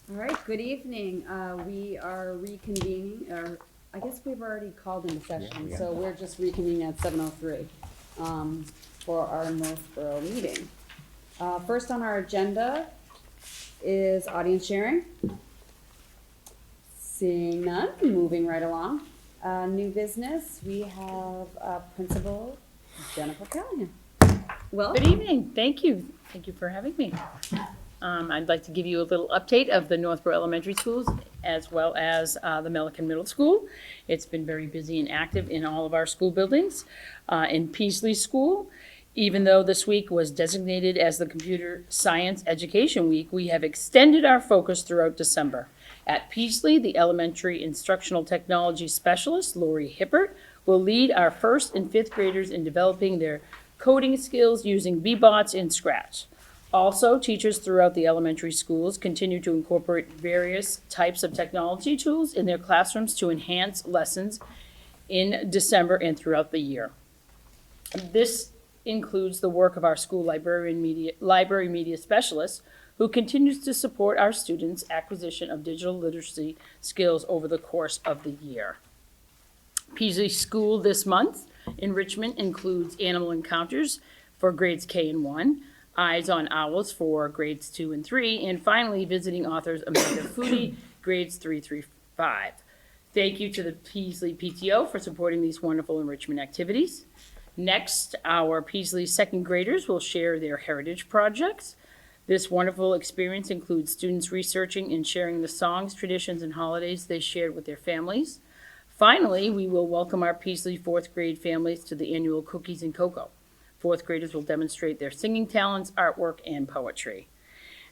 All right, good evening. We are reconvening, or I guess we've already called into session, Yeah. so we're just reconvening at 7:03 for our Northborough meeting. First on our agenda is audience sharing. Seeing none, moving right along. New business, we have Principal Jennifer Callahan. Welcome. Good evening. Thank you. Thank you for having me. I'd like to give you a little update of the Northborough Elementary Schools as well as the Milliken Middle School. It's been very busy and active in all of our school buildings. In Peasley School, even though this week was designated as the Computer Science Education Week, we have extended our focus throughout December. At Peasley, the Elementary Instructional Technology Specialist, Lori Hippert, will lead our first and fifth graders in developing their coding skills using BBots in Scratch. Also, teachers throughout the elementary schools continue to incorporate various types of technology tools in their classrooms to enhance lessons in December and throughout the year. This includes the work of our school library media specialist, who continues to support our students' acquisition of digital literacy skills over the course of the year. Peasley School this month enrichment includes animal encounters for grades K and 1, Eyes on Owls for grades 2 and 3, and finally visiting authors Amanda Foodie, grades 3 through 5. Thank you to the Peasley PTO for supporting these wonderful enrichment activities. Next, our Peasley second graders will share their heritage projects. This wonderful experience includes students researching and sharing the songs, traditions, and holidays they shared with their families. Finally, we will welcome our Peasley fourth grade families to the annual Cookies and Cocoa. Fourth graders will demonstrate their singing talents, artwork, and poetry.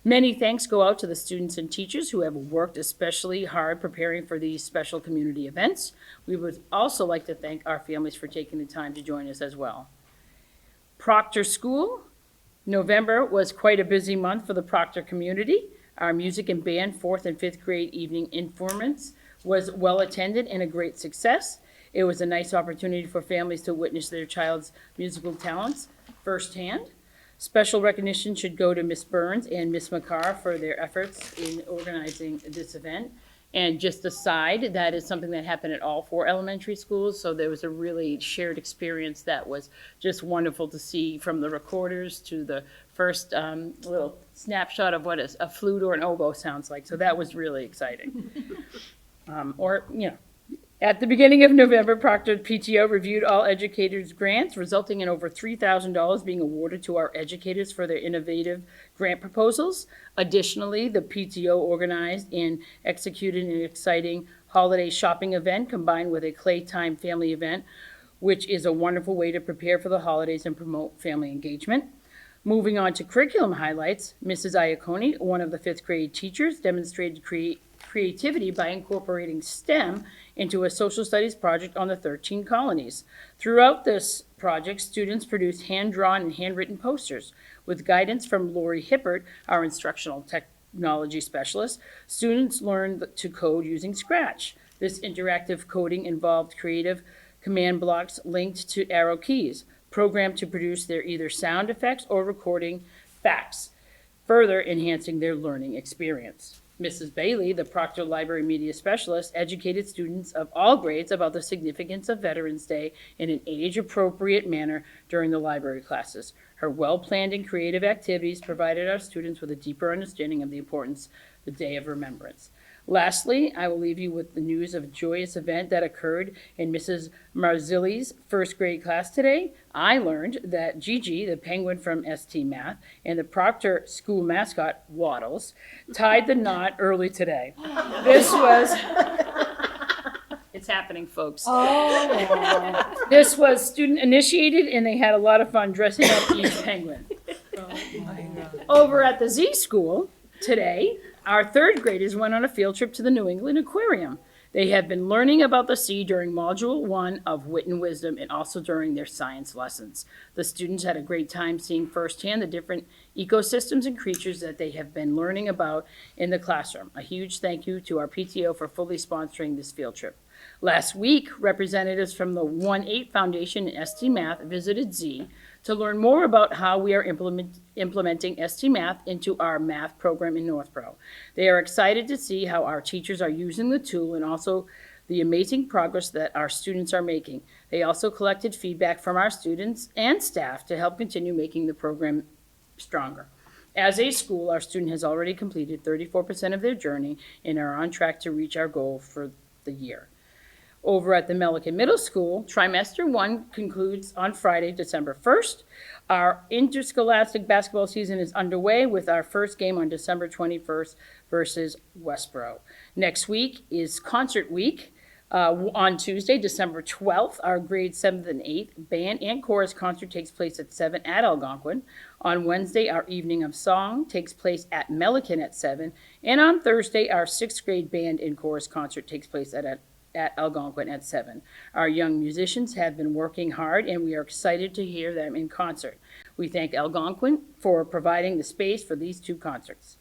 Many thanks go out to the students and teachers who have worked especially hard preparing for these special community events. We would also like to thank our families for taking the time to join us as well. Proctor School. November was quite a busy month for the Proctor community. Our music and band fourth and fifth grade evening informants was well attended and a great success. It was a nice opportunity for families to witness their child's musical talents firsthand. Special recognition should go to Miss Burns and Miss McCarr for their efforts in organizing this event. And just aside, that is something that happened at all four elementary schools, so there was a really shared experience that was just wonderful to see, from the recorders to the first little snapshot of what a flute or an oboe sounds like. So that was really exciting. At the beginning of November, Proctor PTO reviewed all educators' grants, resulting in over $3,000 being awarded to our educators for their innovative grant proposals. Additionally, the PTO organized and executed an exciting holiday shopping event combined with a Claytime family event, which is a wonderful way to prepare for the holidays and promote family engagement. Moving on to curriculum highlights, Mrs. Iacone, one of the fifth grade teachers, demonstrated creativity by incorporating STEM into a social studies project on the 13 colonies. Throughout this project, students produced hand-drawn and handwritten posters. With guidance from Lori Hippert, our instructional technology specialist, students learned to code using Scratch. This interactive coding involved creative command blocks linked to arrow keys, programmed to produce their either sound effects or recording facts, further enhancing their learning experience. Mrs. Bailey, the Proctor Library Media Specialist, educated students of all grades about the significance of Veterans Day in an age-appropriate manner during the library classes. Her well-planned and creative activities provided our students with a deeper understanding of the importance of the Day of Remembrance. Lastly, I will leave you with the news of a joyous event that occurred in Mrs. Marzilli's first grade class today. I learned that Gigi, the penguin from ST Math, and the Proctor school mascot, Waddles, tied the knot early today. It's happening, folks. Oh, This was student initiated, and they had a lot of fun dressing up each penguin. Over at the Z School today, our third graders went on a field trip to the New England Aquarium. They have been learning about the sea during Module 1 of Wit and Wisdom and also during their science lessons. The students had a great time seeing firsthand the different ecosystems and creatures that they have been learning about in the classroom. A huge thank you to our PTO for fully sponsoring this field trip. Last week, representatives from the 1-8 Foundation and ST Math visited Z to learn more about how we are implementing ST Math into our math program in Northborough. They are excited to see how our teachers are using the tool and also the amazing progress that our students are making. They also collected feedback from our students and staff to help continue making the program stronger. As a school, our student has already completed 34% of their journey and are on track to reach our goal for the year. Over at the Milliken Middle School, trimester 1 concludes on Friday, December 1st. Our interscholastic basketball season is underway with our first game on December 21st versus Westboro. Next week is concert week. On Tuesday, December 12th, our grades 7th and 8th band and chorus concert takes place at 7 at Algonquin. On Wednesday, our evening of song takes place at Milliken at 7. And on Thursday, our 6th grade band and chorus concert takes place at Algonquin at 7. Our young musicians have been working hard, and we are excited to hear them in concert. We thank Algonquin for providing the space for these 2 concerts.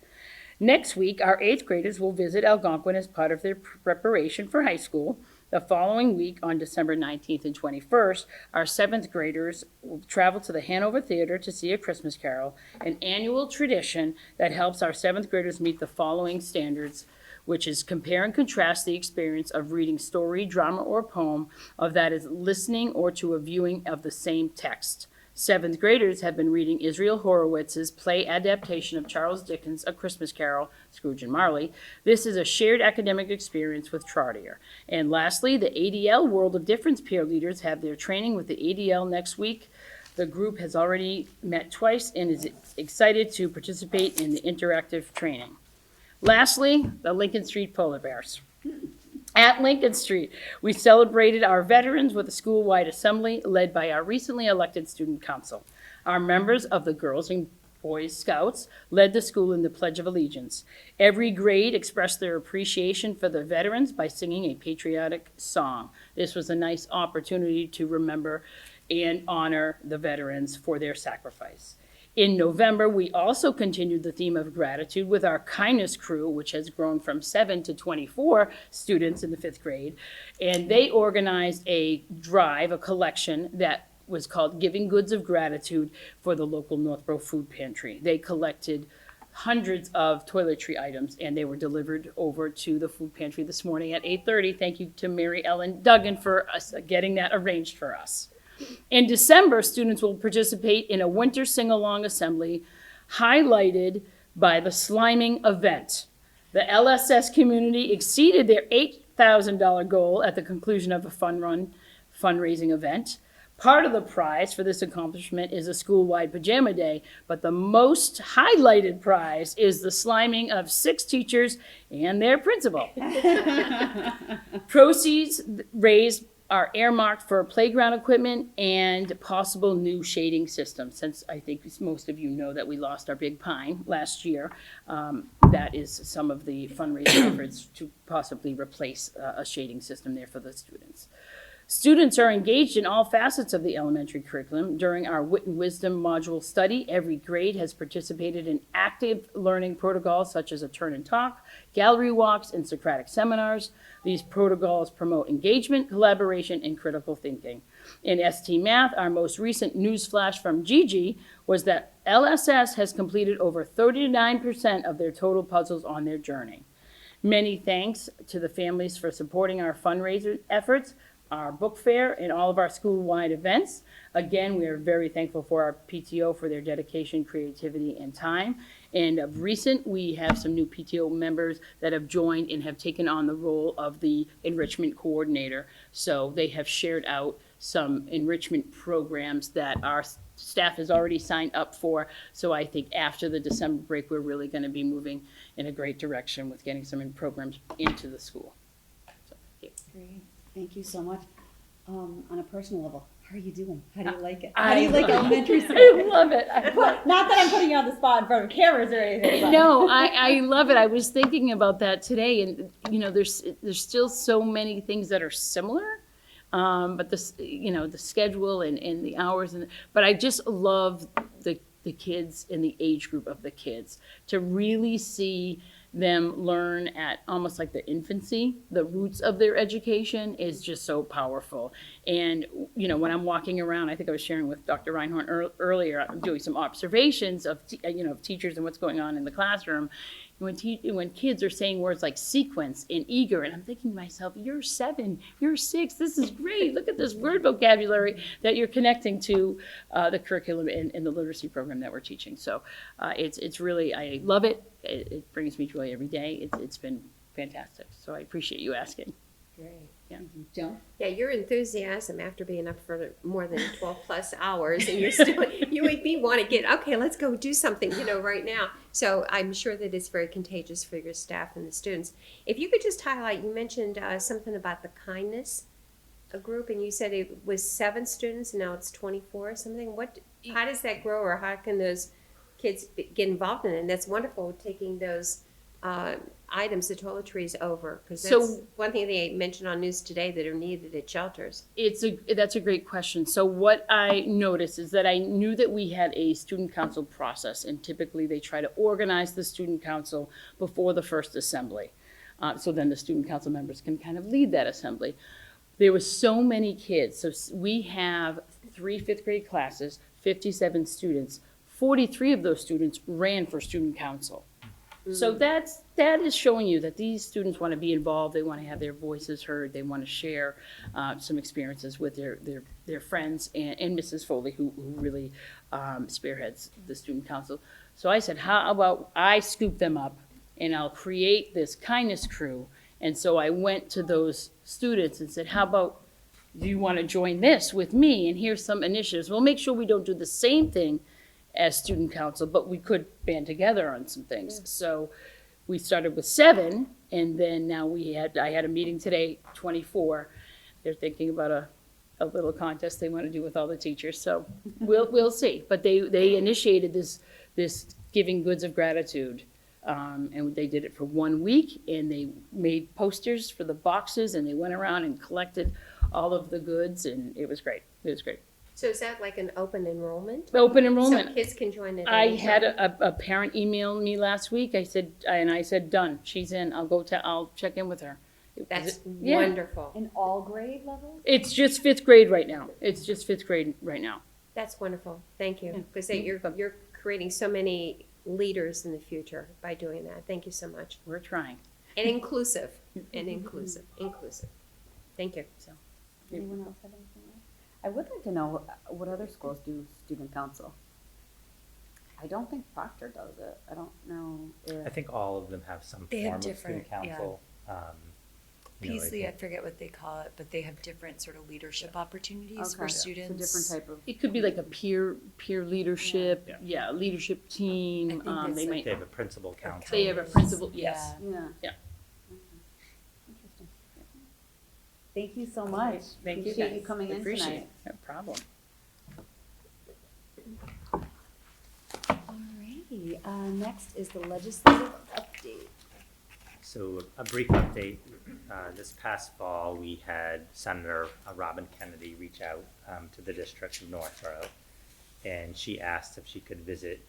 Next week, our 8th graders will visit Algonquin as part of their preparation for high school. The following week, on December 19th and 21st, our 7th graders will travel to the Hanover Theater to see A Christmas Carol, an annual tradition that helps our 7th graders meet the following standards, which is compare and contrast the experience of reading story, drama, or poem of that is listening or to a viewing of the same text. 7th graders have been reading Israel Horowitz's play adaptation of Charles Dickens' A Christmas Carol, Scrooge and Marley. This is a shared academic experience with Trotter. And lastly, the ADL World of Difference peer leaders have their training with the ADL next week. The group has already met twice and is excited to participate in the interactive training. Lastly, the Lincoln Street Polar Bears. At Lincoln Street, we celebrated our veterans with a school-wide assembly led by our recently elected student council. Our members of the Girls and Boys Scouts led the school in the Pledge of Allegiance. Every grade expressed their appreciation for the veterans by singing a patriotic song. This was a nice opportunity to remember and honor the veterans for their sacrifice. In November, we also continued the theme of gratitude with our kindness crew, which has grown from 7 to 24 students in the 5th grade. And they organized a drive, a collection that was called Giving Goods of Gratitude for the local Northborough food pantry. They collected hundreds of toiletry items, and they were delivered over to the food pantry this morning at 8:30. Thank you to Mary Ellen Duggan for us getting that arranged for us. In December, students will participate in a winter sing-along assembly highlighted by the sliming event. The LSS community exceeded their $8,000 goal at the conclusion of a fundraising event. Part of the prize for this accomplishment is a school-wide pajama day, but the most highlighted prize is the sliming of 6 teachers and their principal. Proceeds raised are earmarked for playground equipment and possible new shading systems. Since I think most of you know that we lost our big pine last year, that is some of the fundraising efforts to possibly replace a shading system there for the students. Students are engaged in all facets of the elementary curriculum. During our Wit and Wisdom module study, every grade has participated in active learning protocols such as a turn and talk, gallery walks, and Socratic seminars. These protocols promote engagement, collaboration, and critical thinking. In ST Math, our most recent news flash from Gigi was that LSS has completed over 39% of their total puzzles on their journey. Many thanks to the families for supporting our fundraiser efforts, our book fair, and all of our school-wide events. Again, we are very thankful for our PTO for their dedication, creativity, and time. And of recent, we have some new PTO members that have joined and have taken on the role of the enrichment coordinator. So they have shared out some enrichment programs that our staff has already signed up for. So I think after the December break, we're really going to be moving in a great direction with getting some programs into the school. So, thank you. Great. Thank you so much. On a personal level, how are you doing? How do you like it? I How do you like elementary school? I love it. Not that I'm putting you on the spot in front of cameras or anything. But. No, I love it. I was thinking about that today, and there's still so many things that are similar, but the schedule and the hours but I just love the kids and the age group of the kids to really see them learn at almost like the infancy, the roots of their education is just so powerful. And, you know, when I'm walking around, I think I was sharing with Dr. Reinhorn earlier, I'm doing some observations of, of teachers and what's going on in the classroom. When kids are saying words like sequence and eager, and I'm thinking to myself, you're 7, you're 6, this is great. Look at this word vocabulary that you're connecting to the curriculum and the literacy program that we're teaching. So it's really, I love it. It brings me joy every day. It's been fantastic. So I appreciate you asking. Great. Yeah. Joan? Yeah, your enthusiasm after being up for more than 12 plus hours and you're still, you make me want to get, okay, let's go do something, right now. So I'm sure that it's very contagious for your staff and the students. If you could just highlight, you mentioned something about the kindness group and you said it was 7 students and now it's 24 or something. How does that grow or how can those kids get involved in it? And that's wonderful taking those items, the toiletries over, because that's one thing they mentioned on news today that are needed at shelters. That's a great question. So what I noticed is that I knew that we had a student council process, and typically they try to organize the student council before the first assembly. So then the student council members can kind of lead that assembly. There were so many kids. So we have 3 fifth grade classes, 57 students. 43 of those students ran for student council. So that is showing you that these students want to be involved. They want to have their voices heard. They want to share some experiences with their friends and Mrs. Foley, who really spearheads the student council. So I said, how about I scoop them up and I'll create this kindness crew. And so I went to those students and said, how about, do you want to join this with me? And here's some initiatives. We'll make sure we don't do the same thing as student council, but we could band together on some things. Yeah. So we started with 7, and then now I had a meeting today, 24. They're thinking about a little contest they want to do with all the teachers. So we'll see. But they initiated this giving goods of gratitude, and they did it for 1 week, and they made posters for the boxes, and they went around and collected all of the goods, and it was great. It was great. So is that like an open enrollment? Open enrollment. So kids can join it. I had a parent email me last week. I said done. She's in. I'll check in with her. That's wonderful. In all grade levels? It's just 5th grade right now. That's wonderful. Thank you. Because you're creating so many leaders in the future by doing that. Thank you so much. We're trying. And inclusive. Inclusive. Thank you. So, anyone else have anything else? I would like to know what other schools do student council. I don't think Proctor does it. I don't know if... I think all of them have some form of student council. Yeah. Peasley, I forget what they call it, but they have different sort of leadership opportunities for students. It's a different type of... It could be like a peer leadership, leadership team. I think They have a principal council. They have a principal, yes. Yeah. Interesting. Thank you so much. Thank you, Appreciate guys. you coming in Appreciate tonight. it. No problem. Alrighty, next is the legislative update. So a brief update. This past fall, we had Senator Robin Kennedy reach out to the district of Northborough, and she asked if she could visit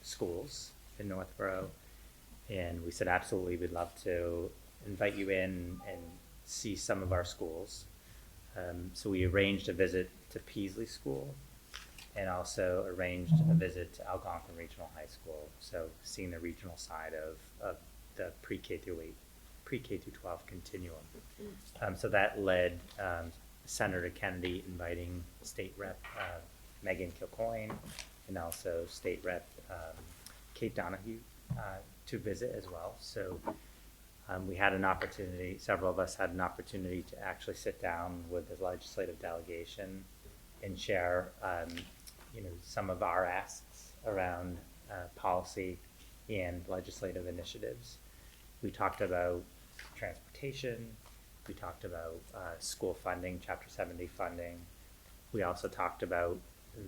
schools in Northborough. And we said, absolutely, we'd love to invite you in and see some of our schools. So we arranged a visit to Peasley School and also arranged a visit to Algonquin Regional High School. So seeing the regional side of the pre-K through 12 continuum. So that led Senator Kennedy inviting State Rep Megan Kilcoyne and also State Rep Kate Donahue to visit as well. So we had an opportunity, several of us had an opportunity to actually sit down with the legislative delegation and share some of our asks around policy and legislative initiatives. We talked about transportation, we talked about school funding, Chapter 70 funding. We also talked about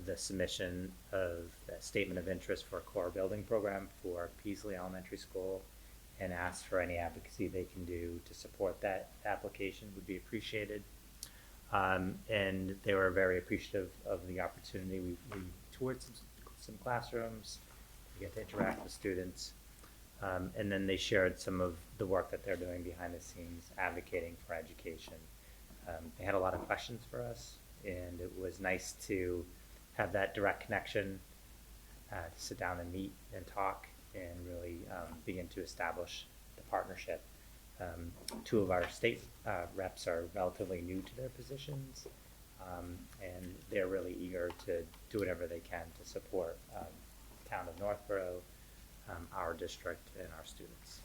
the submission of the statement of interest for a core building program for Peasley Elementary School and asked for any advocacy they can do to support that application would be appreciated. And they were very appreciative of the opportunity. We toured some classrooms, we get to interact with students. And then they shared some of the work that they're doing behind the scenes, advocating for education. They had a lot of questions for us, and it was nice to have that direct connection, to sit down and meet and talk and really begin to establish the partnership. Two of our state reps are relatively new to their positions, and they're really eager to do whatever they can to support the town of Northborough, our district, and our students.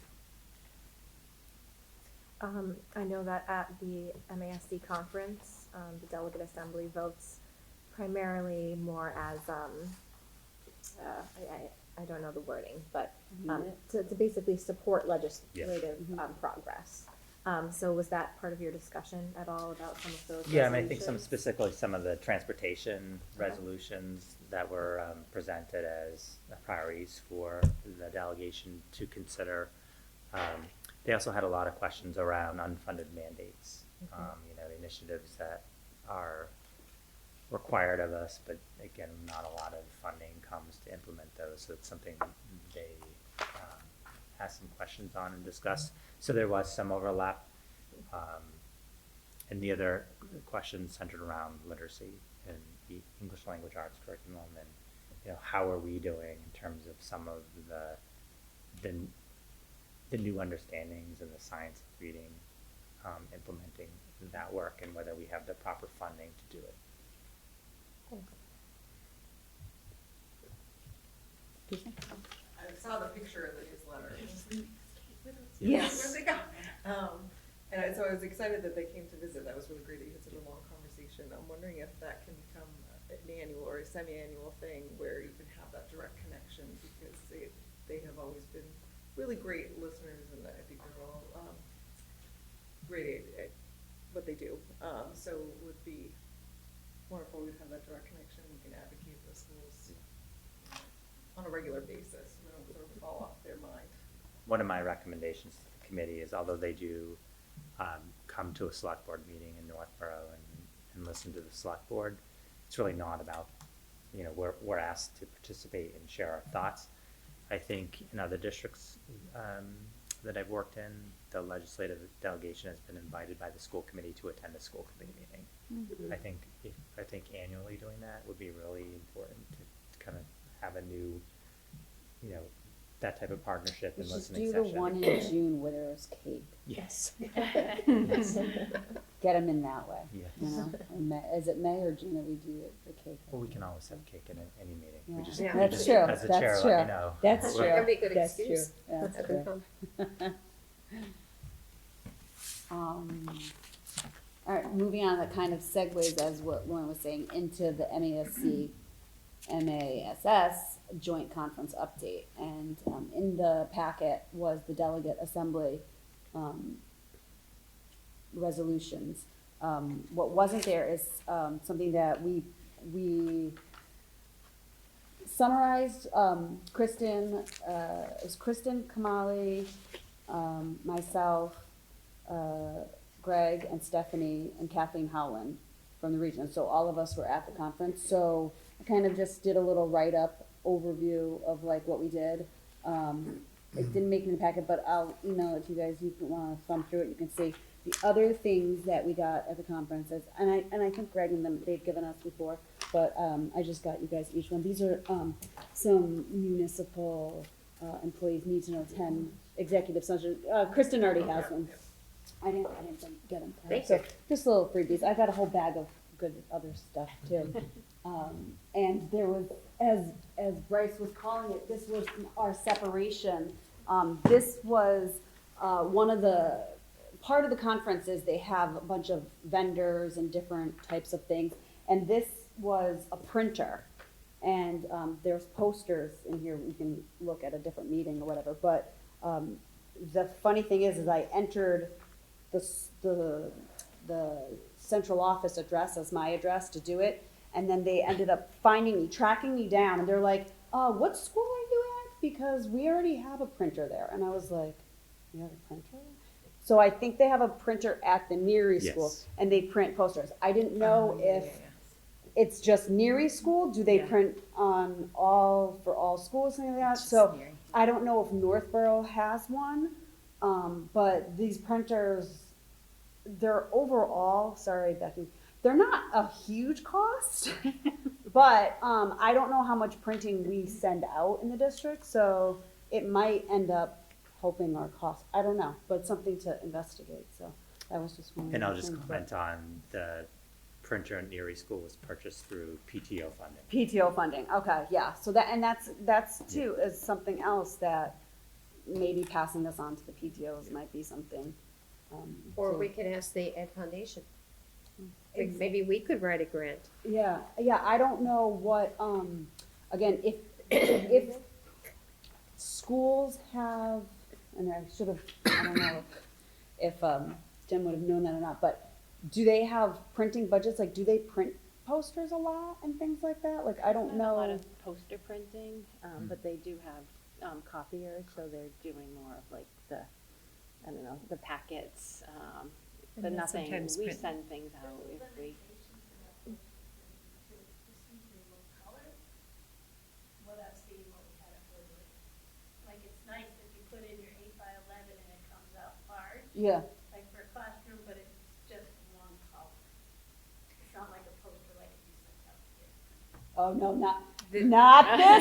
I know that at the MASC conference, the delegate assembly votes primarily more as, I don't know the wording, but to basically support legislative progress. So was that part of your discussion at all about some of those? Yeah, and I think resolutions? specifically some of the transportation Okay. resolutions that were presented as priorities for the delegation to consider. They also had a lot of questions around unfunded mandates, the initiatives that are required of us, but again, not a lot of funding comes to implement those. So it's something they asked some questions on and discussed. So there was some overlap. And the other questions centered around literacy and the English language arts curriculum, and how are we doing in terms of some of the new understandings and the science of reading, implementing that work, and whether we have the proper funding to do it. I saw the picture in the newsletter. Yes. Where'd they go? So I was excited that they came to visit. That was really great that you had such a long conversation. I'm wondering if that can become an annual or a semi-annual thing where you can have that direct connection, because they have always been really great listeners, and I think they're all great at what they do. So it would be wonderful we'd have that direct connection. We can advocate for schools on a regular basis. We don't sort of fall off their mind. One of my recommendations to the committee is, although they do come to a select board meeting in Northborough and listen to the select board, it's really not about, we're asked to participate and share our thoughts. I think in other districts that I've worked in, the legislative delegation has been invited by the school committee to attend a school committee meeting. Mm-hmm. I think annually doing that would be really important to kind of have a new, that type of partnership We and should listening do session. the one in June where there's cake. Yes. Get them in that way. Yes. In May, is it May or June that we do the cake? Well, we can always have cake in any meeting. We Yeah. just, Yeah. we That's just true. as the chair, That's let true. me know. That's true. That'd be a good That's excuse. true. That's That'd be true. fun. All right, moving on, that kind of segues, as what Lauren was saying, into the MASS joint conference update. And in the packet was the delegate assembly resolutions. What wasn't there is something that we summarized. Kristen, it was Kristen Kamali, myself, Greg and Stephanie and Kathleen Howland from the region. So all of us were at the conference. So I kind of just did a little write-up overview of like what we did. It didn't make it in the packet, but I'll email it to you guys. You can want to thumb through it. You can see the other things that we got at the conferences. And I think Greg and them, they've given us before, but I just got you guys each one. These are some municipal employees need to know 10 executive sessions. Kristen already has them. I didn't get them. Thank So you. just little freebies. I got a whole bag of good other stuff too. And there was, as Bryce was calling it, this was our separation. This was one of the, part of the conference is they have a bunch of vendors and different types of things. And this was a printer. And there's posters in here. We can look at a different meeting or whatever. But the funny thing is I entered the central office address as my address to do it, and then they ended up finding me, tracking me down, and they're like, what school are you at? Because we already have a printer there. And I was like, you have a printer? So I think they have a printer at the Neary School, Yes. and they print posters. I didn't know if it's just Neary School, do they print on for all schools, something like that? So I don't know if Northborough has one, but these printers, they're overall, sorry Becky, they're not a huge cost, but I don't know how much printing we send out in the district, so it might end up helping our cost. I don't know, but something to investigate, so that was just one of the And I'll just things, but- comment on the printer in Erie School was purchased through PTO funding. PTO funding, okay, yeah, so that, and that's too, is something else that maybe passing this on to the PTOs might be something. Or to- we could ask the Ed Foundation. Ex- Maybe we could write a grant. Yeah, I don't know what, again, if schools have, and I should have, I don't know if Jen would have known that or not, but do they have printing budgets, like, do they print posters a lot and things like that? Like, I don't Not a lot know. of poster printing, but they do have copiers, so they're doing more of like the, I don't know, the packets, but then nothing, sometimes we print- send things out if we. What I've seen, what we had at Woodward. Like, it's nice if you put in your 8x11 and it comes out large, Yeah, like for a classroom, but it's just one color. It's not like a poster like if you sent out here. oh, no, not this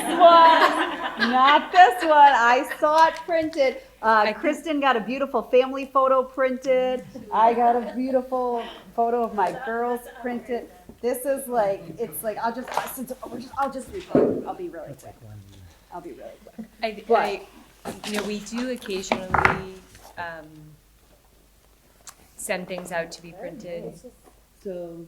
one, not this one, I saw it printed. Kristen got a beautiful family photo printed, I got a beautiful photo of my girls printed. This is like, it's like, I'll just I'll be really quick. I'll be really quick. We do occasionally send things out to be printed. So,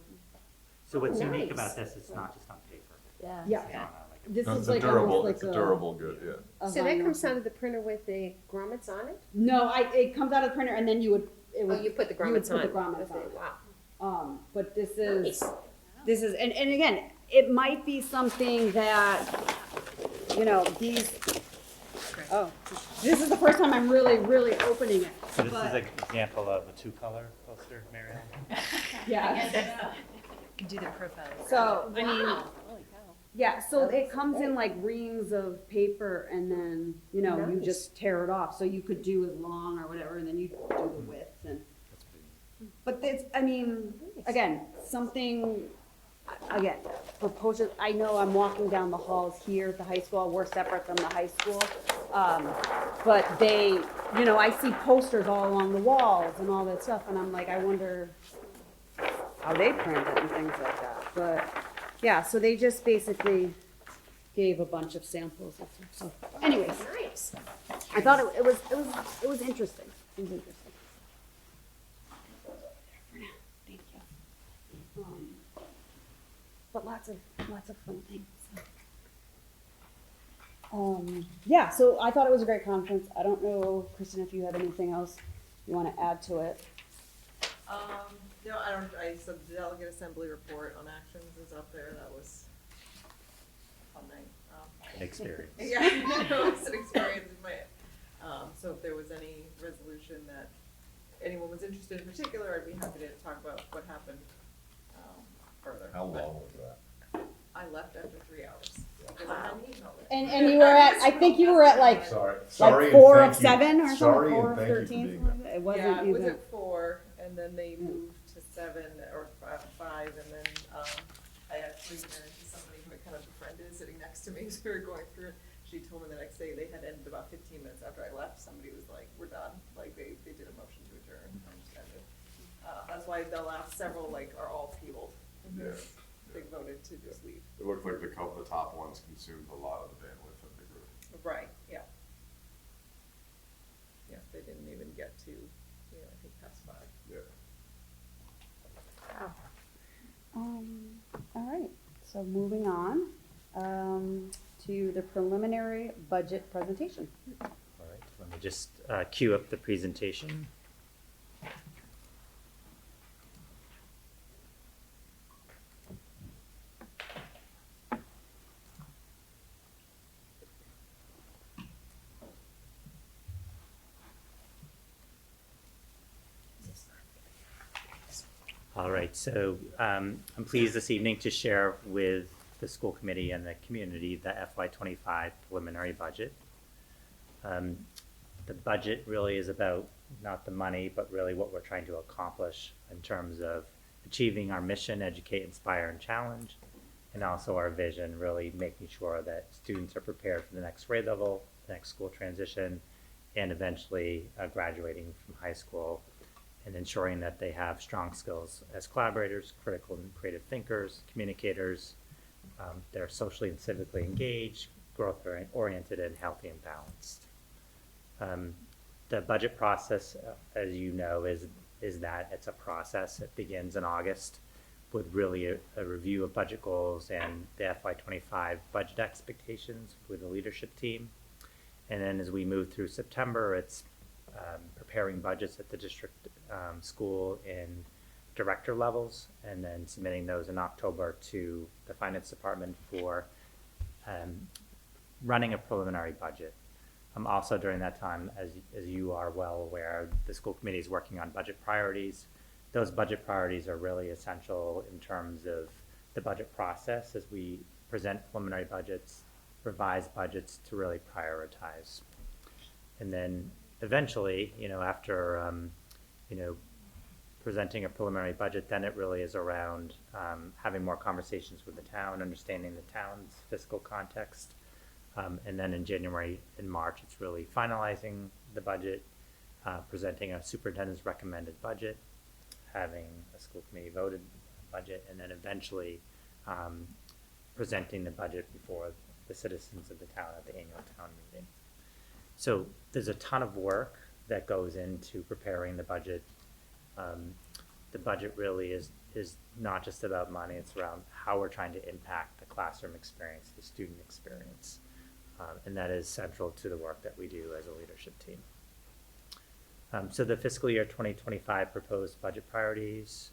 So what's unique Nice. about this, it's not just on paper. Yeah. yeah, It's on a, this No, is it's a like durable, almost it's a like durable good, yeah. a So that vinyl. comes out of the printer with the grommets on it? No, it comes out of the printer and then it would, Oh, you put the you would grommets put on. the grommets Okay, on. wow. But this Nice. is, and again, it might be something that, these, oh, this is the first time I'm really opening it. so this is but- an example of a two-color poster, Mary Ellen? Yeah, You can do the profile. so, I mean, Wow. yeah, so it comes in like reams of paper and then, you Nice. just tear it off. So you could do as long or whatever, and then you do the width and, but it's, I mean, again, for posters, I know I'm walking down the halls here at the high school, we're separate from the high school. But they, I see posters all along the walls and all that stuff, and I'm like, I wonder how they print it and things like that. But, yeah, so they just basically gave a bunch of samples of stuff. So anyways, Nice. I thought it was interesting. It was interesting. Thank you. But lots of fun things. Yeah, so I thought it was a great conference. I don't know, Kristen, if you have anything else you want to add to it. No, I said the delegate assembly report on actions is up there, that was a fun night. An experience. Yeah, it was an experience, so if there was any resolution that anyone was interested in particular, I'd be happy to talk about what happened, further. How But long was that? I left after 3 hours. Because I had an email there. And you were at, I think you were at like Sorry, and 4 thank of you. 7 or something, Sorry, 4 and of thank you for 13, being something like that. It wasn't Yeah, it was even. at 4, and then they moved to 7 or 5, and then, I actually ran into somebody who I kind of befriended sitting next to me, so we were going through it. She told me the next day they had ended about 15 minutes after I left, somebody was like, we're done, like, they did a motion to adjourn, and just ended. That's why the last several, are all tabled. Yeah. They voted to just leave. It looked like the top ones consumed a lot of the bandwidth of the group. Right, yeah. Yeah, they didn't even get to, I think past 5. Yeah. All right, so moving on, to the preliminary budget presentation. All right, let me just cue up the presentation. All right, so I'm pleased this evening to share with the school committee and the community the FY25 preliminary budget. The budget really is about not the money, but really what we're trying to accomplish in terms of achieving our mission, educate, inspire, and challenge, and also our vision, really making sure that students are prepared for the next grade level, the next school transition, and eventually graduating from high school, and ensuring that they have strong skills as collaborators, critical and creative thinkers, communicators, they're socially and civically engaged, growth-oriented, and healthy and balanced. The budget process, as you know, is that it's a process. It begins in August with really a review of budget goals and the FY25 budget expectations with the leadership team. And then as we move through September, it's preparing budgets at the district school in director levels, and then submitting those in October to the finance department for running a preliminary budget. Also during that time, as you are well aware, the school committee is working on budget priorities. Those budget priorities are really essential in terms of the budget process as we present preliminary budgets, revise budgets to really prioritize. And then eventually, after, presenting a preliminary budget, then it really is around having more conversations with the town, understanding the town's fiscal context. And then in January and March, it's really finalizing the budget, presenting a superintendent's recommended budget, having a school committee voted budget, and then eventually presenting the budget before the citizens of the town at the annual town meeting. So there's a ton of work that goes into preparing the budget. The budget really is not just about money, it's around how we're trying to impact the classroom experience, the student experience. And that is central to the work that we do as a leadership team. So the fiscal year 2025 proposed budget priorities,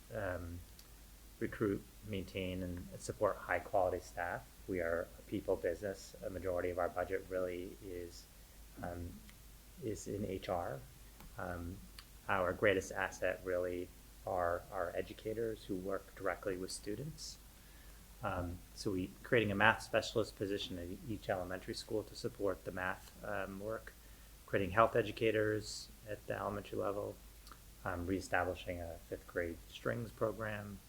recruit, maintain, and support high quality staff. We are a people business. A majority of our budget really is in HR. Our greatest asset really are our educators who work directly with students. So we creating a math specialist position at each elementary school to support the math work, creating health educators at the elementary level, reestablishing a 5th grade strings program,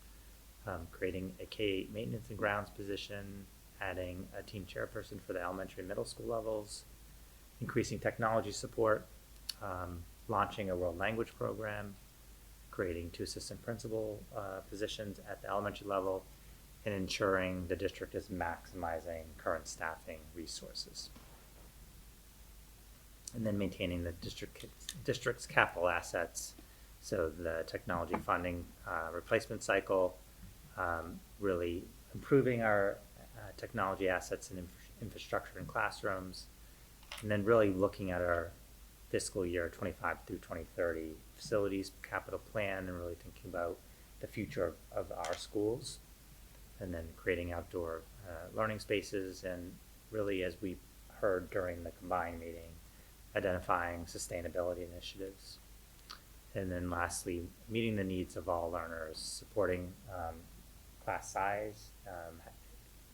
creating a K-8 maintenance and grounds position, adding a team chairperson for the elementary and middle school levels, increasing technology support, launching a world language program, creating 2 assistant principal positions at the elementary level, and ensuring the district is maximizing current staffing resources. And then maintaining the district's capital assets, so the technology funding replacement cycle, really improving our technology assets and infrastructure in classrooms, and then really looking at our fiscal year 25 through 2030 facilities capital plan and really thinking about the future of our schools, and then creating outdoor learning spaces, and really, as we heard during the combined meeting, identifying sustainability initiatives. And then lastly, meeting the needs of all learners, supporting class size,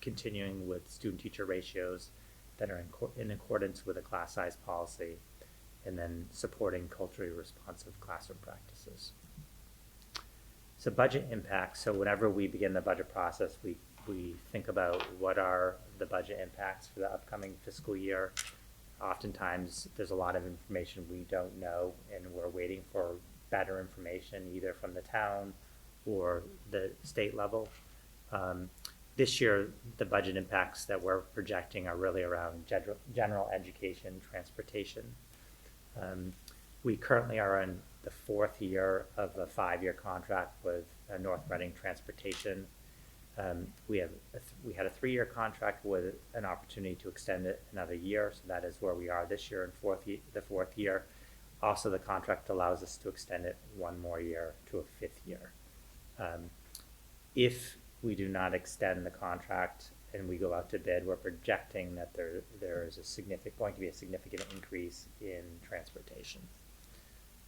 continuing with student-teacher ratios that are in accordance with a class size policy, and then supporting culturally responsive classroom practices. So budget impacts, so whenever we begin the budget process, we think about what are the budget impacts for the upcoming fiscal year. Oftentimes, there's a lot of information we don't know, and we're waiting for better information either from the town or the state level. This year, the budget impacts that we're projecting are really around general education, transportation. We currently are in the 4th year of a 5-year contract with North Reading Transportation. We had a 3-year contract with an opportunity to extend it another year, so that is where we are this year in the 4th year. Also, the contract allows us to extend it 1 more year to a 5th year. If we do not extend the contract and we go out to bid, we're projecting that there is going to be a significant increase in transportation.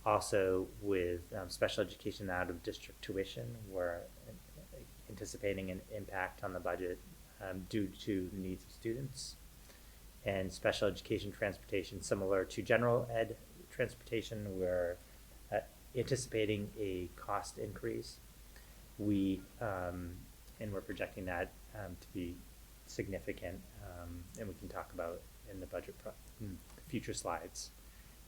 Also, with special education out of district tuition, we're anticipating an impact on the budget due to the needs of students. and special education transportation, similar to general ed transportation, we're anticipating a cost increase. And we're projecting that to be significant, and we can talk about in the budget in future slides.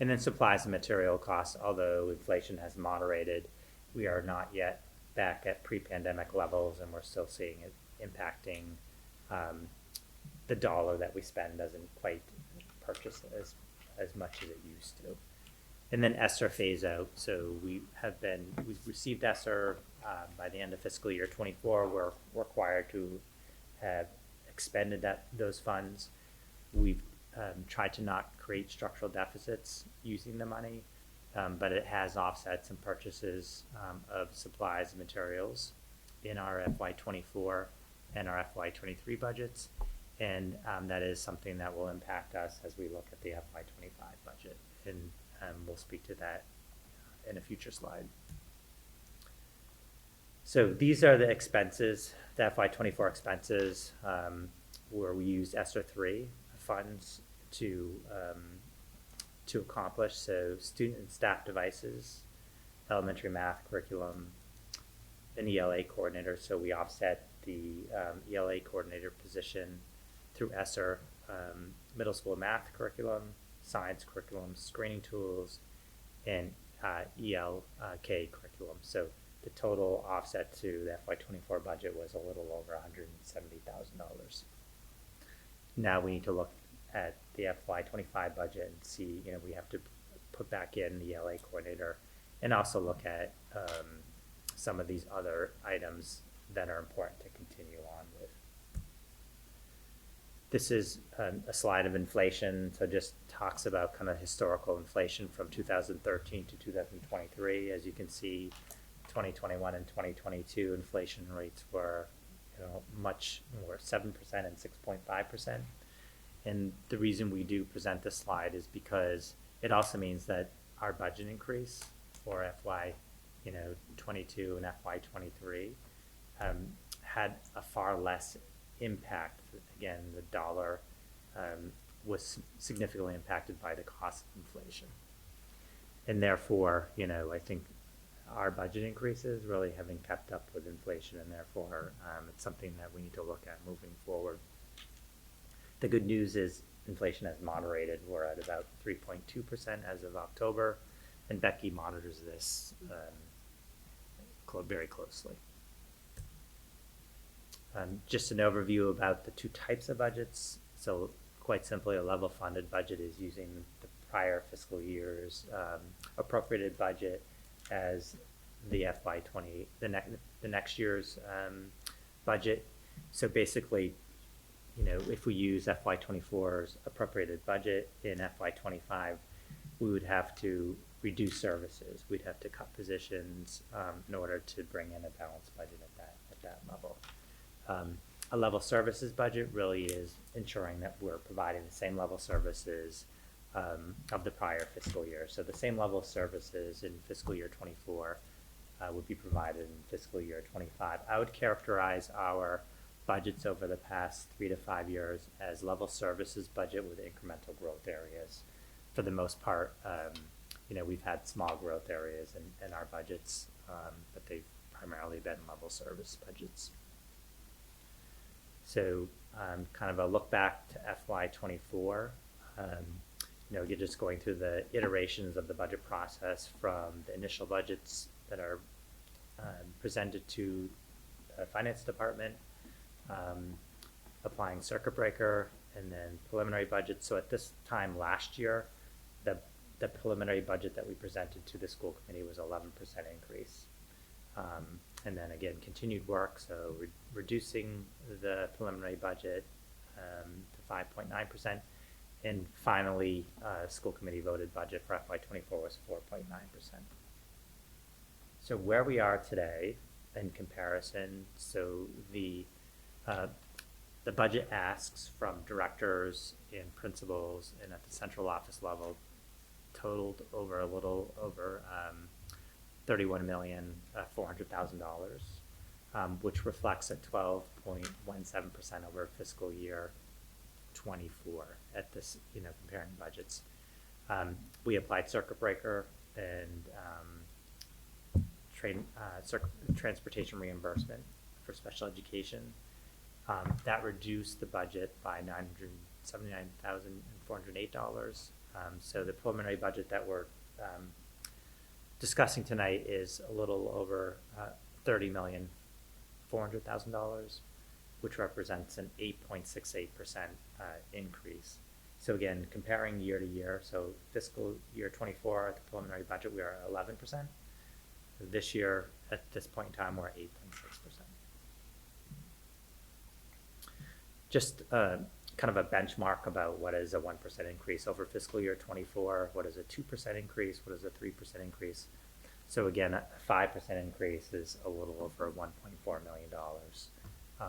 And then supplies and material costs, although inflation has moderated, we are not yet back at pre-pandemic levels, and we're still seeing it impacting the dollar that we spend doesn't quite purchase as much as it used to. And then ESSER phase out. So we've received ESSER by the end of fiscal year 24. We're required to have expended those funds. We've tried to not create structural deficits using the money, but it has offset some purchases of supplies and materials in our FY24 and our FY23 budgets. And that is something that will impact us as we look at the FY25 budget. And we'll speak to that in a future slide. So these are the expenses, the FY24 expenses, where we used ESSER 3 funds to accomplish. So student and staff devices, elementary math curriculum, an ELA coordinator. So we offset the ELA coordinator position through ESSER, middle school math curriculum, science curriculum, screening tools, and ELK curriculum. So the total offset to the FY24 budget was a little over $170,000. Now we need to look at the FY25 budget and see, we have to put back in the ELA coordinator and also look at some of these other items that are important to continue on with. This is a slide of inflation, so just talks about kind of historical inflation from 2013 to 2023. As you can see, 2021 and 2022 inflation rates were much more, 7% and 6.5%. And the reason we do present this slide is because it also means that our budget increase for FY 22 and FY 23 had a far less impact. Again, the dollar was significantly impacted by the cost of inflation. And therefore, I think our budget increases really haven't kept up with inflation, and therefore it's something that we need to look at moving forward. The good news is inflation has moderated. We're at about 3.2% as of October, and Becky monitors this very closely. Just an overview about the two types of budgets. So quite simply, a level funded budget is using the prior fiscal year's appropriated budget as the FY20, the next year's budget. So basically, if we use FY24's appropriated budget in FY25, we would have to reduce services. We'd have to cut positions in order to bring in a balanced budget at that level. A level services budget really is ensuring that we're providing the same level services of the prior fiscal year. So the same level of services in fiscal year 24 would be provided in fiscal year 25. I would characterize our budgets over the past 3 to 5 years as level services budget with incremental growth areas. For the most part, we've had small growth areas in our budgets, but they've primarily been level service budgets. So kind of a look back to FY24, you're just going through the iterations of the budget process from the initial budgets that are presented to the finance department, applying circuit breaker, and then preliminary budget. So at this time last year, the preliminary budget that we presented to the school committee was 11% increase. And then again, continued work, so reducing the preliminary budget to 5.9%. And finally, school committee voted budget for FY24 was 4.9%. So where we are today in comparison, so the budget asks from directors and principals and at the central office level totaled over a little over $31,400,000, which reflects a 12.17% over fiscal year 24 at this, comparing budgets. We applied circuit breaker and transportation reimbursement for special education. That reduced the budget by $979,408. So the preliminary budget that we're discussing tonight is a little over $30,400,000, which represents an 8.68% increase. So again, comparing year to year, so fiscal year 24 at the preliminary budget, we are at 11%. This year, at this point in time, we're at 8.6%. Just kind of a benchmark about what is a 1% increase over fiscal year 24, what is a 2% increase, what is a 3% increase. So again, a 5% increase is a little over $1.4 million.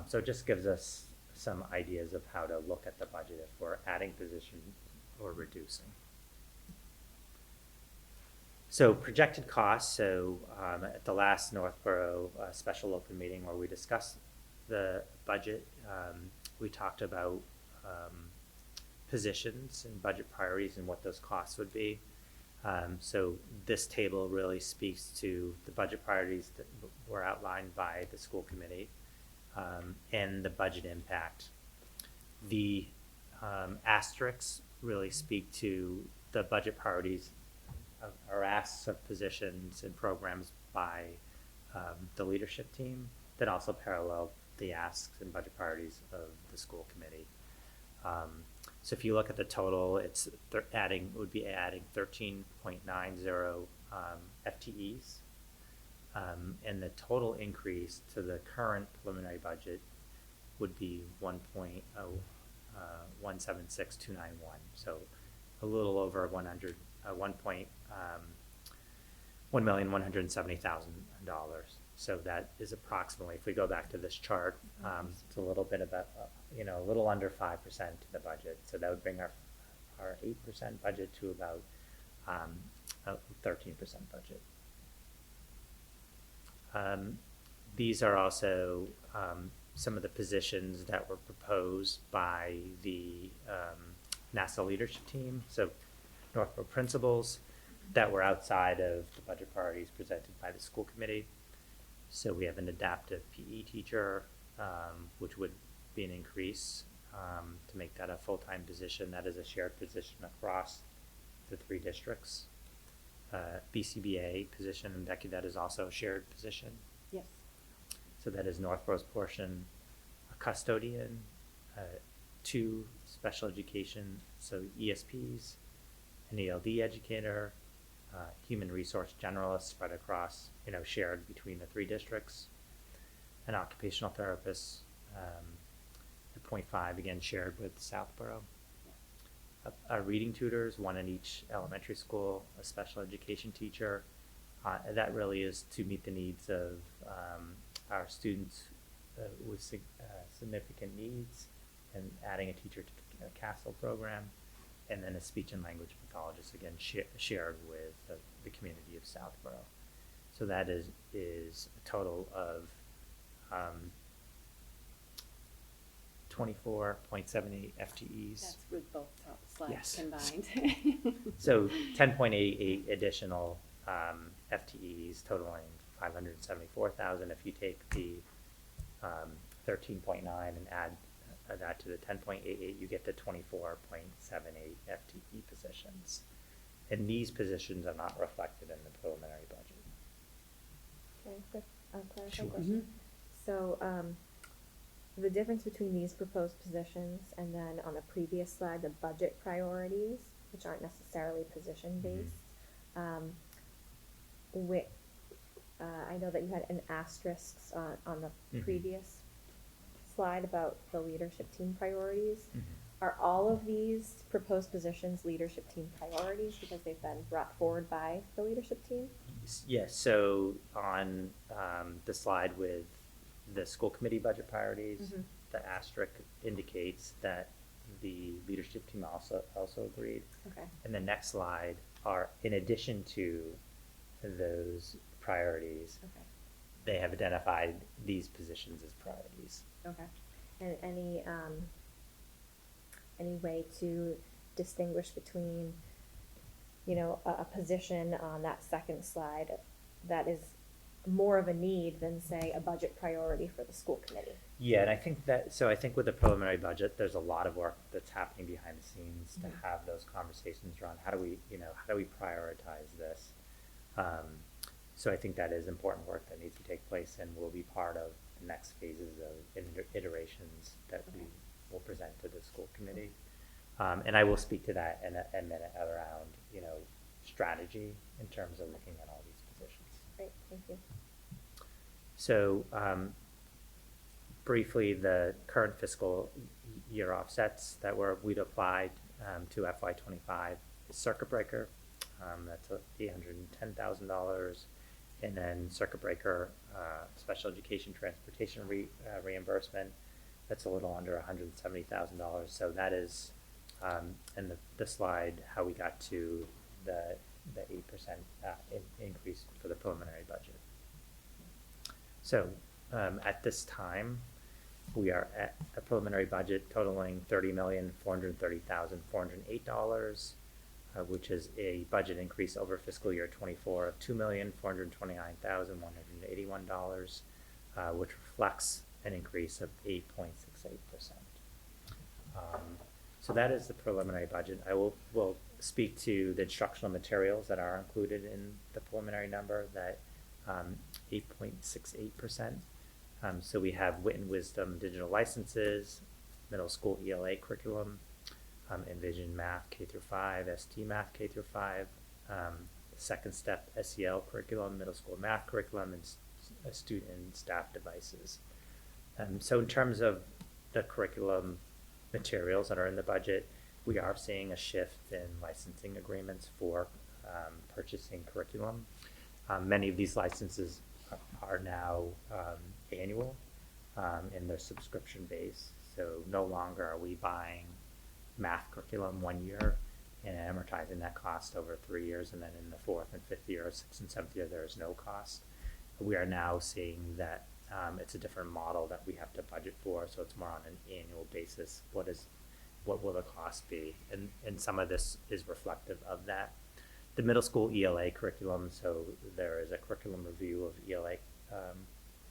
So it just gives us some ideas of how to look at the budget if we're adding positions or reducing. So projected costs, so at the last Northborough special open meeting where we discussed the budget, we talked about positions and budget priorities and what those costs would be. So this table really speaks to the budget priorities that were outlined by the school committee and the budget impact. The asterisks really speak to the budget priorities or asks of positions and programs by the leadership team that also parallel the asks and budget priorities of the school committee. So if you look at the total, it's would be adding 13.90 FTEs. And the total increase to the current preliminary budget would be 1.176291. So a little over $1,170,000. So that is approximately, if we go back to this chart, it's a little bit about, a little under 5% to the budget. So that would bring our 8% budget to about a 13% budget. These are also some of the positions that were proposed by the NASA leadership team. So Northborough principals that were outside of the budget priorities presented by the school committee. So we have an adaptive PE teacher, which would be an increase to make that a full-time position. That is a shared position across the 3 districts. BCBA position, and Becky, that is also a shared position. Yes. So that is Northborough's portion. A custodian, 2 special education, so ESPs, an ELD educator, human resource generalist spread across, shared between the 3 districts, an occupational therapist, at 0.5, again, shared with Southborough. Reading tutors, 1 in each elementary school, a special education teacher. That really is to meet the needs of our students with significant needs, and adding a teacher to the CASTLE program, and then a speech and language pathologist, again, shared with the community of Southborough. So that is a total of 24.78 FTEs. That's with both top slides Yes. combined. So 10.88 additional FTEs totaling 574,000. If you take the 13.9 and add that to the 10.88, you get to 24.78 FTE positions. And these positions are not reflected in the preliminary budget. Okay, quick clarifying Sure. question. So, the difference between these proposed positions and then on the previous slide, the budget priorities, which aren't necessarily position-based, I know that you had an asterisk on the previous slide about the leadership team priorities. Are all of these proposed positions leadership team priorities because they've been brought forward by the leadership team? Yes, so on the slide with the school committee budget priorities, the asterisk indicates that the leadership team also agreed. Okay. And the next slide are, in addition to those priorities, Okay. they have identified these positions as priorities. Okay. And any any way to distinguish between, you know, a position on that second slide that is more of a need than, say, a budget priority for the school committee? Yeah, and I think I think with the preliminary budget, there's a lot of work that's happening behind the scenes to have those conversations around how do we prioritize this. So I think that is important work that needs to take place and will be part of the next phases of iterations that we will present to the school committee. And I will speak to that in a minute around, strategy in terms of looking at all these positions. Great, thank you. So briefly, the current fiscal year offsets that we'd applied to FY25 is circuit breaker. That's $810,000. And then circuit breaker special education transportation reimbursement, that's a little under $170,000. So that is in the slide how we got to the 8% increase for the preliminary budget. So at this time, we are at a preliminary budget totaling $30,430,408, which is a budget increase over fiscal year 24 of $2,429,181, which reflects an increase of 8.68%. So that is the preliminary budget. I will speak to the instructional materials that are included in the preliminary number, that 8.68%. So we have Wit and Wisdom digital licenses, middle school ELA curriculum, Envision Math K through 5, ST Math K through 5, second step SEL curriculum, middle school math curriculum, and student and staff devices. So in terms of the curriculum materials that are in the budget, we are seeing a shift in licensing agreements for purchasing curriculum. Many of these licenses are now annual in their subscription base. So no longer are we buying math curriculum 1 year and amortizing that cost over 3 years, and then in the 4th and 5th year, 6th and 7th year, there is no cost. We are now seeing that it's a different model that we have to budget for, so it's more on an annual basis. What will the cost be? And some of this is reflective of that. The middle school ELA curriculum, so there is a curriculum review of ELA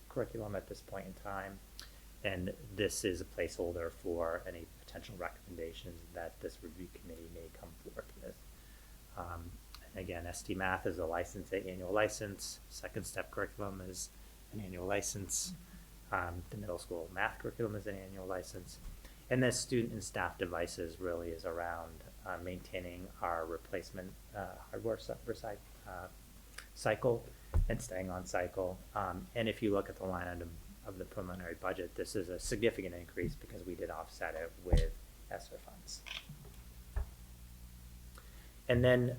curriculum at this point in time, and this is a placeholder for any potential recommendations that this review committee may come forth with. Again, ST Math is a annual license. Second step curriculum is an annual license. The middle school math curriculum is an annual license. And the student and staff devices really is around maintaining our replacement hardware cycle and staying on cycle. And if you look at the line item of the preliminary budget, this is a significant increase because we did offset it with ESSER funds. And then,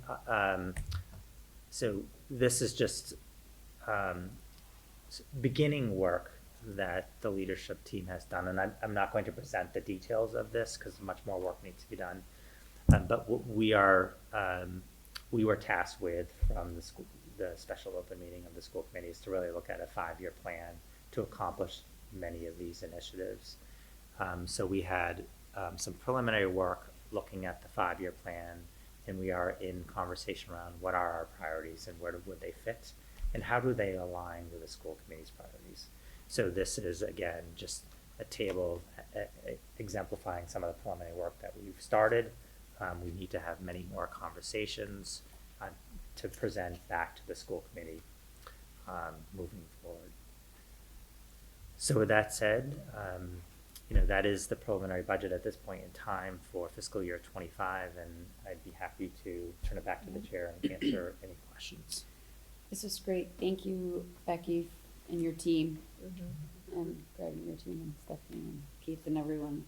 so this is just beginning work that the leadership team has done, and I'm not going to present the details of this because much more work needs to be done. But we were tasked with, from the special open meeting of the school committees, to really look at a 5-year plan to accomplish many of these initiatives. So we had some preliminary work looking at the 5-year plan, and we are in conversation around what are our priorities and where would they fit, and how do they align with the school committee's priorities. So this is, again, just a table exemplifying some of the preliminary work that we've started. We need to have many more conversations to present back to the school committee moving forward. So with that said, that is the preliminary budget at this point in time for fiscal year 25, and I'd be happy to turn it back to the chair and answer any questions. This was great. Thank you, Becky, and your team, and Greg and your team, and Stephanie and Keith and everyone.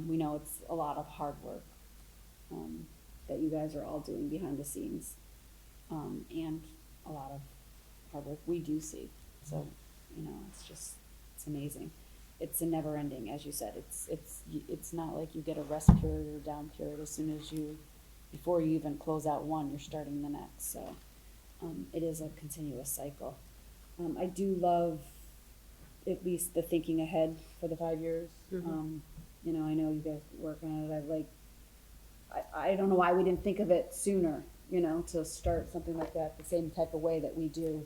We know it's a lot of hard work that you guys are all doing behind the scenes, and a lot of hard work we do see. So, it's amazing. It's a never ending, as you said. It's not like you get a rest period or down period. As soon as before you even close out one, you're starting the next. So it is a continuous cycle. I do love at least the thinking ahead for the 5 years. you know, I know you guys work on it, I don't know why we didn't think of it sooner, you know, to start something like that, the same type of way that we do,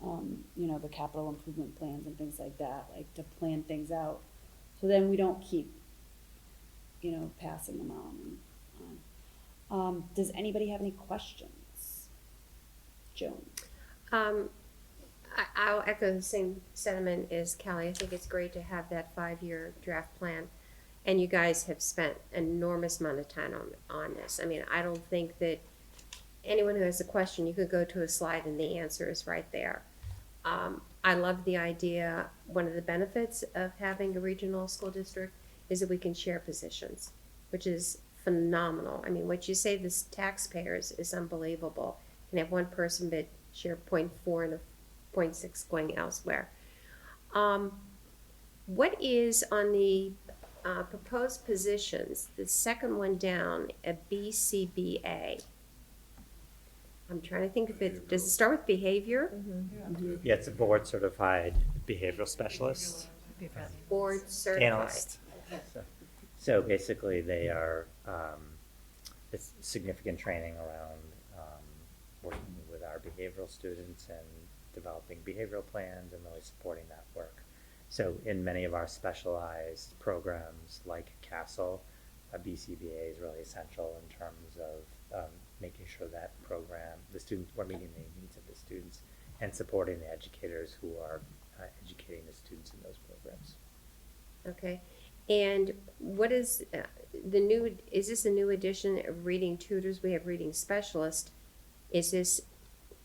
you know, the capital improvement plans and things like that, like to plan things out. So then we don't keep, you know, passing them on and on. Does anybody have any questions? Joan? I'll echo the same sentiment as Kelly. I think it's great to have that 5-year draft plan. And you guys have spent an enormous amount of time on this. I mean, I don't think that anyone who has a question, you could go to a slide and the answer is right there. I love the idea. One of the benefits of having a regional school district is that we can share positions, which is phenomenal. I mean, what you say this taxpayers is unbelievable. You can have one person but share 0.4 and a 0.6 going elsewhere. What is on the proposed positions, the second one down, a BCBA? I'm trying to think if it, does it start with behavior? Yeah, it's a board certified behavioral specialist. Board certified. Analyst. So basically they are, it's significant training around working with our behavioral students and developing behavioral plans and really supporting that work. So in many of our specialized programs like CASTLE, a BCBA is really essential in terms of making sure that program, the students, we're meeting the needs of the students and supporting the educators who are educating the students in those programs. Okay. And what is the new, is this a new edition of reading tutors? We have reading specialist. Is this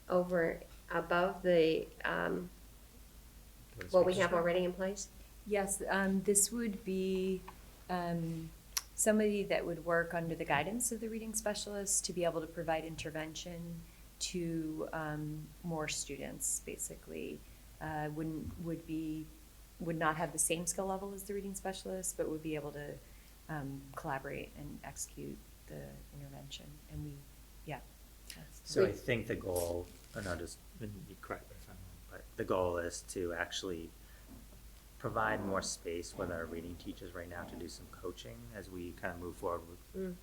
over above the, what we have already in place? Yes, this would be somebody that would work under the guidance of the reading specialist to be able to provide intervention to more students, basically. Would not have the same skill level as the reading specialist, but would be able to collaborate and execute the intervention. And we, yeah. So I think the goal, and I'll just, you correct me if I'm wrong, but the goal is to actually provide more space with our reading teachers right now to do some coaching as we kind of move forward with, well,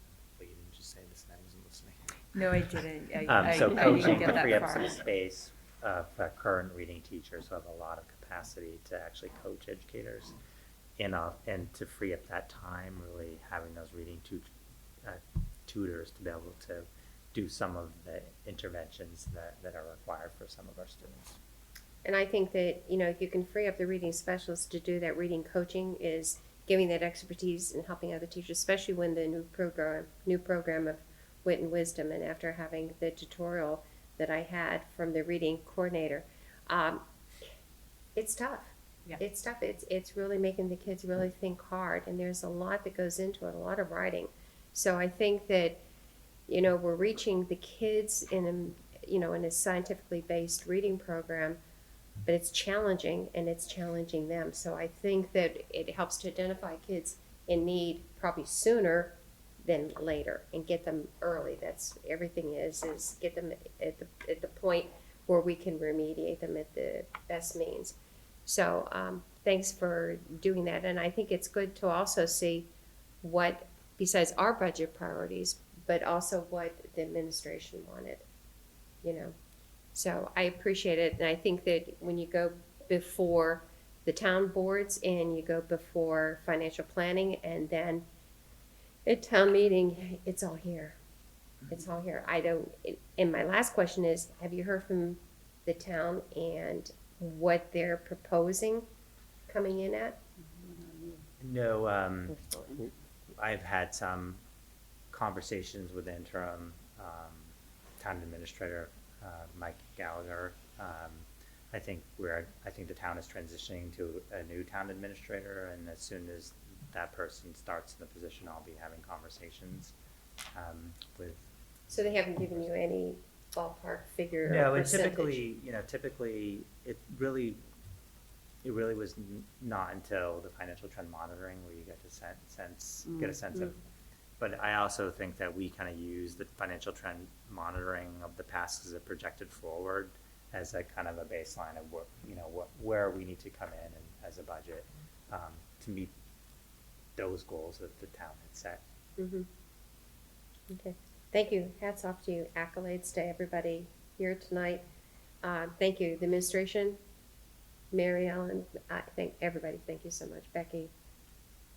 you didn't just say this and I wasn't listening. No, I didn't. So I coaching didn't get to free that up far. some space for current reading teachers who have a lot of capacity to actually coach educators and to free up that time, really having those reading tutors to be able to do some of the interventions that are required for some of our students. And I think that, you know, if you can free up the reading specialist to do that reading coaching is giving that expertise and helping other teachers, especially when the new program of Wit and Wisdom, and after having the tutorial that I had from the reading coordinator, it's tough. Yeah. It's tough. It's really making the kids really think hard, and there's a lot that goes into it, a lot of writing. So I think that, you know, we're reaching the kids in a scientifically based reading program, but it's challenging and it's challenging them. So I think that it helps to identify kids in need probably sooner than later and get them early. That's everything is get them at the point where we can remediate them at the best means. So thanks for doing that. And I think it's good to also see what, besides our budget priorities, but also what the administration wanted, you know. So I appreciate it, and I think that when you go before the town boards and you go before financial planning and then at town meeting, it's all here. It's all here. And my last question is, have you heard from the town and what they're proposing coming in at? No, I've had some conversations with the interim town administrator, Mike Gallagher. I think the town is transitioning to a new town administrator, and as soon as that person starts in the position, I'll be having conversations with. So they haven't given you any ballpark figure or No, and percentage? typically, it really was not until the financial trend monitoring where you get to get a sense of. But I also think that we kind of use the financial trend monitoring of the past as a projected forward as a kind of a baseline of where we need to come in and as a budget to meet those goals that the town had set. Mhm. Okay, thank you. Hats off to you. Accolades to everybody here tonight. Thank you, the administration, Mary Ellen, I thank everybody. Thank you so much. Becky,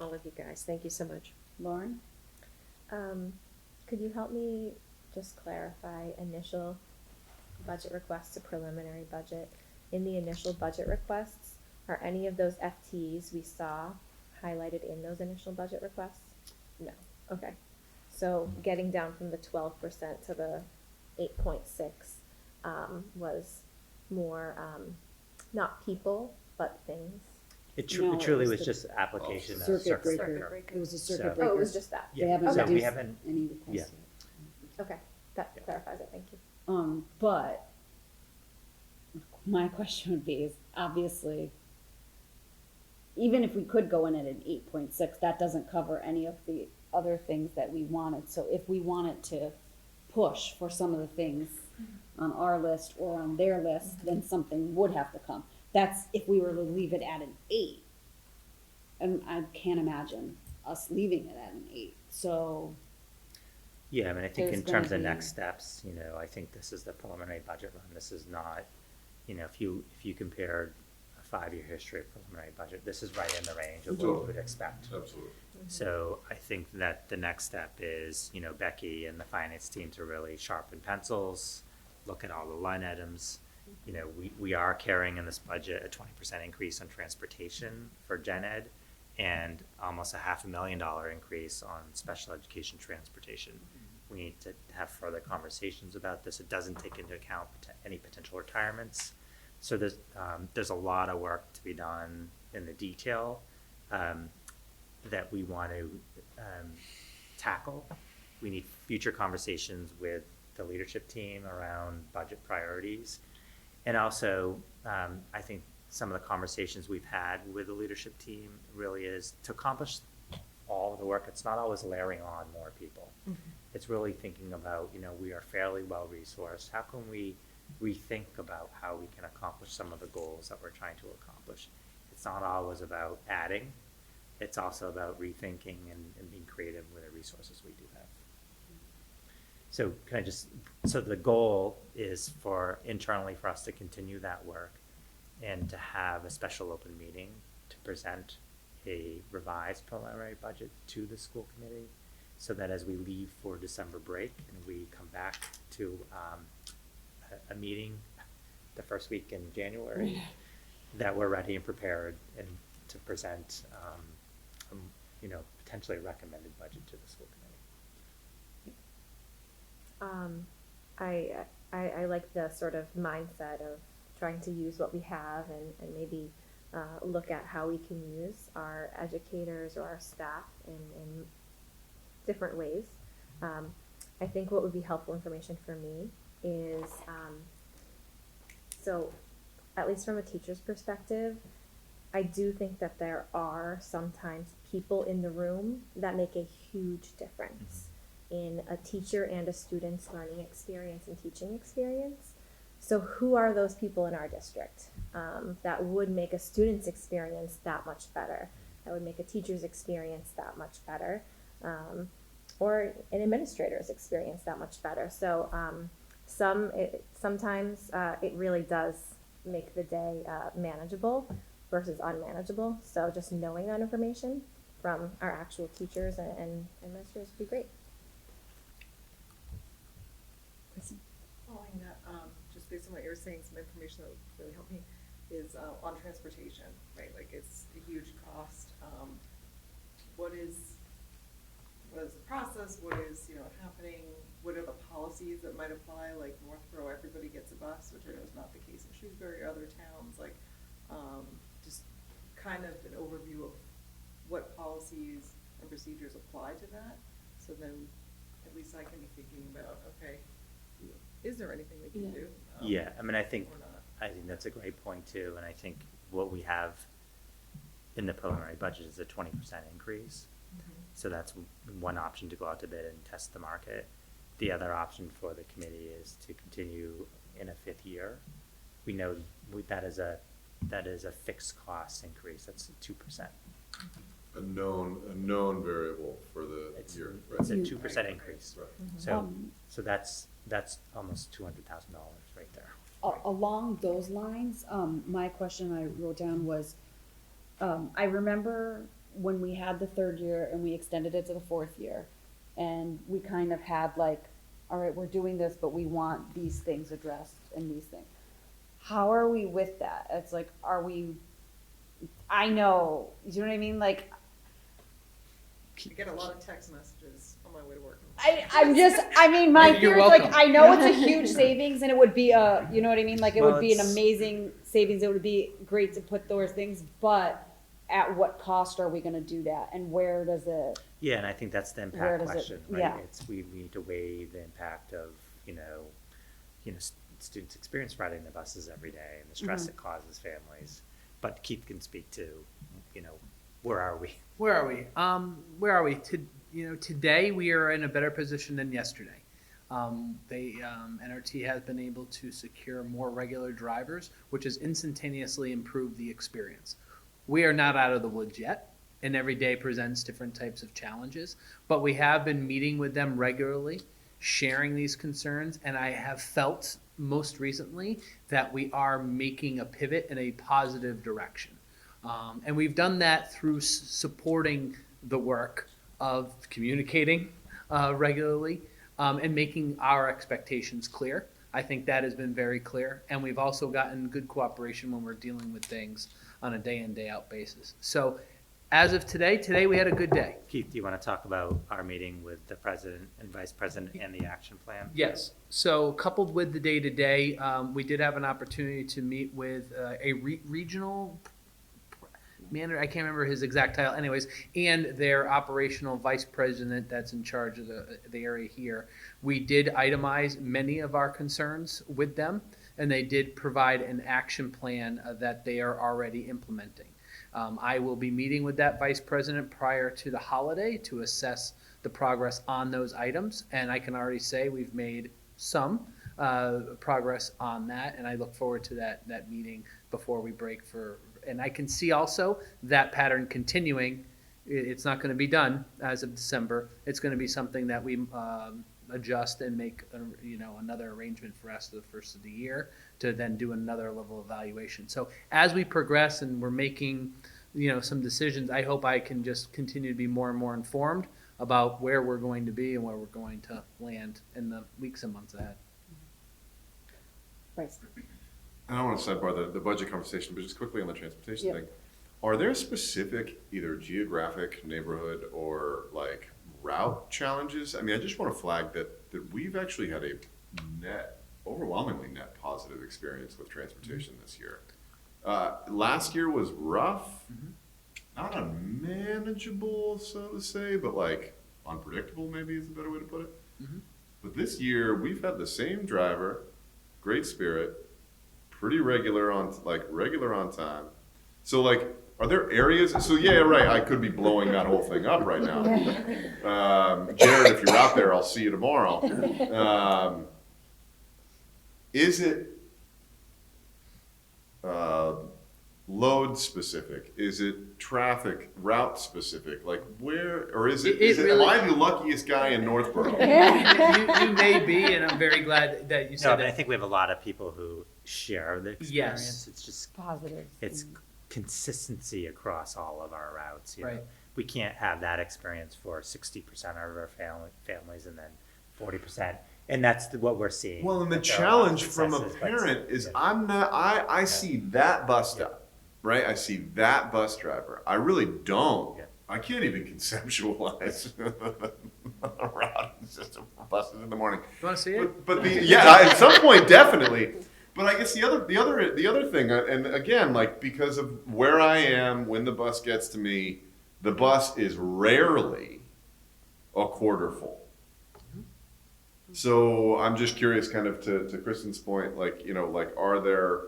all of you guys, thank you so much. Lauren? Could you help me just clarify initial budget requests to preliminary budget? In the initial budget requests, are any of those FTEs we saw highlighted in those initial budget requests? No. Okay. So getting down from the 12% to the 8.6 was more not people but things. No, It truly it was was just application of Circuit circuit breaker. breaker. It was a So- circuit Oh, breaker. it was just that. They haven't So we reduced haven't- any requests yeah. yet. Okay, that Yeah. clarifies it. Thank you. But my question would be is obviously, even if we could go in at an 8.6, that doesn't cover any of the other things that we wanted. So if we wanted to push for some of the things on our list or on their list, then something would have to come. That's if we were to leave it at an 8. And I can't imagine us leaving it at an 8. So Yeah, I mean, I think There's in terms gonna of be- next steps, I think this is the preliminary budget run. This is not, if you compared a 5-year history of preliminary budget, this is right in the range of what we would expect. Absolutely. So I think that the next step is, Becky and the finance team to really sharpen pencils, look at all the line items. We are carrying in this budget a 20% increase on transportation for gen ed and almost a $500,000 increase on special education transportation. We need to have further conversations about this. It doesn't take into account any potential retirements. So there's a lot of work to be done in the detail that we want to tackle. We need future conversations with the leadership team around budget priorities. And also, I think some of the conversations we've had with the leadership team really is to accomplish all of the work. It's not always layering on more people. It's really thinking about, we are fairly well-resourced. How can we rethink about how we can accomplish some of the goals that we're trying to accomplish? It's not always about adding. It's also about rethinking and being creative with the resources we do have. So so the goal is internally for us to continue that work and to have a special open meeting to present a revised preliminary budget to the school committee so that as we leave for December break and we come back to a meeting the first week in January, that we're ready and prepared and to present potentially a recommended budget to the school committee. I like the sort of mindset of trying to use what we have and maybe look at how we can use our educators or our staff in different ways. I think what would be helpful information for me is, so at least from a teacher's perspective, I do think that there are sometimes people in the room that make a huge difference in a teacher and a student's learning experience and teaching experience. So who are those people in our district that would make a student's experience that much better, that would make a teacher's experience that much better, or an administrator's experience that much better? So sometimes it really does make the day manageable versus unmanageable. So just knowing that information from our actual teachers and administrators would be great. Following that, just based on what you were saying, some information that would really help me is on transportation, right? Like it's a huge cost. What is the process? What is happening? What are the policies that might apply? Like Northborough, everybody gets a bus, which I know is not the case in Shrewsbury or other towns. Like just kind of an overview of what policies and procedures apply to that. So then at least I can be thinking about, okay, is there anything we can do? Yeah, I mean, I think or not? that's a great point too, and I think what we have in the preliminary budget is a 20% increase. So that's one option to go out to bid and test the market. The other option for the committee is to continue in a 5th year. We know that is a fixed cost increase. That's 2%. a known variable for the It's, year, it's right? a 2% increase. Right. So, Um, so that's almost $200,000 right there. Along those lines, my question I wrote down was, I remember when we had the third year and we extended it to the fourth year, and we kind of had like, all right, we're doing this, but we want these things addressed and these things. How are we with that? It's like, are we, I know, you know what I mean? Like, I get a lot of text messages on my way to work. I mean, my You're fear is like, welcome. I know it's a huge savings and it would be a, you know what I mean? Like, it Well, would be an it's- amazing savings. It would be great to put those things, but at what cost are we gonna do that? And where does it, Yeah, and I think that's the Where impact does it- question, right? yeah. It's, we need to weigh the impact of, students experience riding the buses every day and the stress Mhm. it causes families. But Keith can speak to, where are we? Where are we? Where are we? Today we are in a better position than yesterday. NRT has been able to secure more regular drivers, which has instantaneously improved the experience. We are not out of the woods yet, and every day presents different types of challenges, but we have been meeting with them regularly, sharing these concerns, and I have felt most recently that we are making a pivot in a positive direction. And we've done that through supporting the work of communicating regularly and making our expectations clear. I think that has been very clear. And we've also gotten good cooperation when we're dealing with things on a day in, day out basis. So as of today we had a good day. Keith, do you want to talk about our meeting with the president and vice president and the action plan? Yes. So coupled with the day-to-day, we did have an opportunity to meet with a regional manager, I can't remember his exact title, anyways, and their operational vice president that's in charge of the area here. We did itemize many of our concerns with them, and they did provide an action plan that they are already implementing. I will be meeting with that vice president prior to the holiday to assess the progress on those items, and I can already say we've made some progress on that, and I look forward to that meeting before we break for. And I can see also that pattern continuing. It's not going to be done as of December. It's going to be something that we adjust and make another arrangement for us the first of the year to then do another level of evaluation. So as we progress and we're making some decisions, I hope I can just continue to be more and more informed about where we're going to be and where we're going to land in the weeks and months ahead. Bryce? I don't want to sidebar the budget conversation, but just quickly on the transportation Yeah. thing. Are there specific either geographic, neighborhood, or like route challenges? I mean, I just want to flag that we've actually had a overwhelmingly net positive experience with transportation this year. Last year was rough, not unmanageable, so to say, but like unpredictable maybe is a better way to put it. But this year we've had the same driver, great spirit, pretty regular on time. So like, are there areas? So yeah, right. I could be blowing that whole thing up right now. Jared, if you're out there, I'll see you tomorrow. Is it load specific? Is it traffic route specific? Like where, or is it? Am I the luckiest guy in Northborough? you may be, and I'm very glad that you No, said but I that. think we have a lot of people who share the experience. Yes. It's just Positive. it's consistency across all of our routes. Right. We can't have that experience for 60% of our families and then 40%. And that's what we're seeing. Well, and the That there are a lot of challenge from a successes, but- parent is yeah. I see that bus stop, right? I see that bus driver. I really don't. Yeah. I can't even conceptualize a routing system for buses in the morning. You want to see it? But at some point definitely. But I guess the other thing, and again, like because of where I am when the bus gets to me, the bus is rarely a quarter full. So I'm just curious, kind of to Kristen's point, like are there,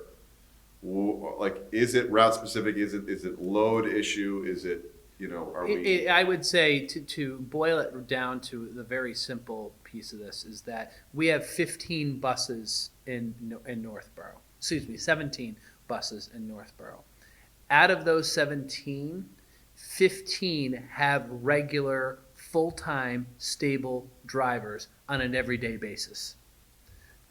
like, is it route specific? Is it load issue? Is it are we? I would say to boil it down to the very simple piece of this is that we have 15 buses in Northborough. Excuse me, 17 buses in Northborough. Out of those 17, 15 have regular, full-time, stable drivers on an everyday basis.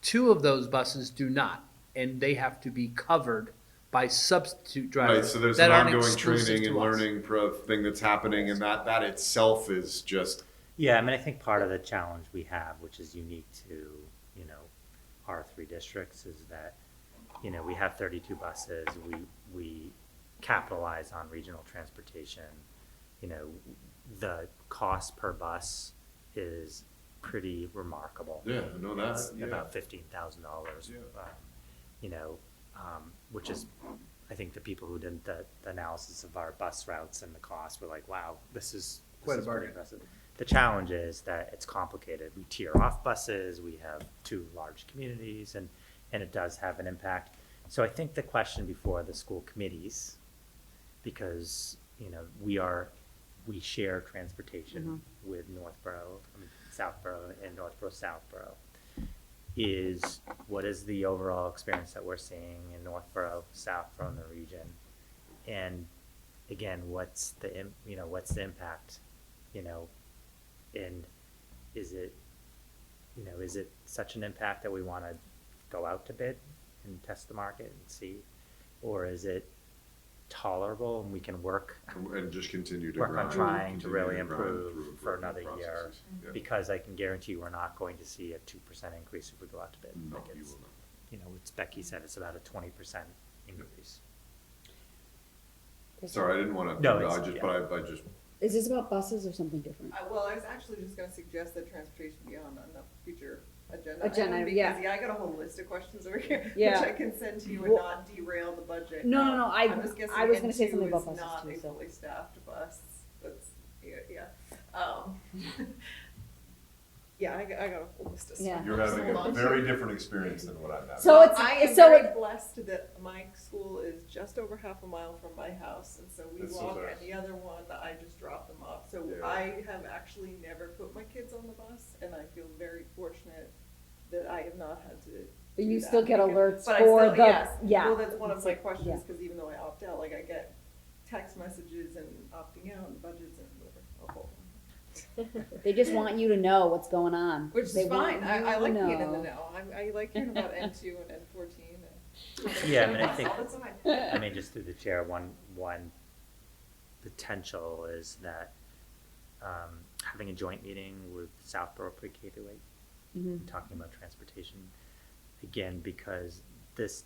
2 of those buses do not, and they have to be covered by substitute drivers Right, so there's that an aren't ongoing exclusive training to and us. learning thing that's happening, and that itself is just, Yeah, I mean, I think part of the challenge we have, which is unique to, our 3 districts, is that, we have 32 buses, we capitalize on regional transportation. The cost per bus is pretty remarkable. yeah, I know that, It's yeah. about $15,000, Yeah. which is, I think the people who did the analysis of our bus routes and the cost were like, wow, this is Quite a pretty bargain. impressive. The challenge is that it's complicated. We tier off buses, we have 2 large communities, and it does have an impact. So I think the question before the school committees, because, we share transportation with Northborough, Southborough, and Northborough, Southborough, is what is the overall experience that we're seeing in Northborough, Southborough, and the region? And again, what's the impact, and is it such an impact that we want to go out to bid and test the market and see? Or is it tolerable and we can work And just continue to on grind. trying to continue really grind improve through for improvement another year? processes. Yeah. Because I can guarantee you we're not going to see a 2% increase if we go out to bid. No, Like you it's, will not. it's Becky said, it's about a 20% increase. Sorry, I didn't wanna, No, I it's- just, yeah. but I just, Is this about buses or something different? Well, I was actually just gonna suggest that transportation be on the future agenda. Agenda, item, yeah. Because, I got a whole list of questions over here, Yeah. which I can send to you and Well- not derail the budget. No, no, no, I'm just guessing I was gonna say N2 something about is buses not too, a so. fully staffed bus, that's, yeah. Yeah, I got a whole list of stuff. Yeah. you're having Hold a on. very different experience than what I'm having. So it's, I am so very it, blessed that my school is just over half a mile from my house, and so we That's so walk, nice. and the other one, I just drop them off. So Yeah. I have actually never put my kids on the bus, and I feel very fortunate that I have not had to But do you that. still get alerts But I for still- the- yes. yeah. Well, that's one of It's my like- questions, yeah. because even though I opt out, like I get text messages and opting out and budgets and whatever. I'll hold them. they just want you to know what's going on. Which is They want fine, I you like to being in the know. know, I like hearing about N2 and N14 and. Yeah, I mean, I think- All the time. I mean, just through the chair, one potential is that having a joint meeting with Southborough Pre-K through 8, Mhm. talking about transportation, again, because this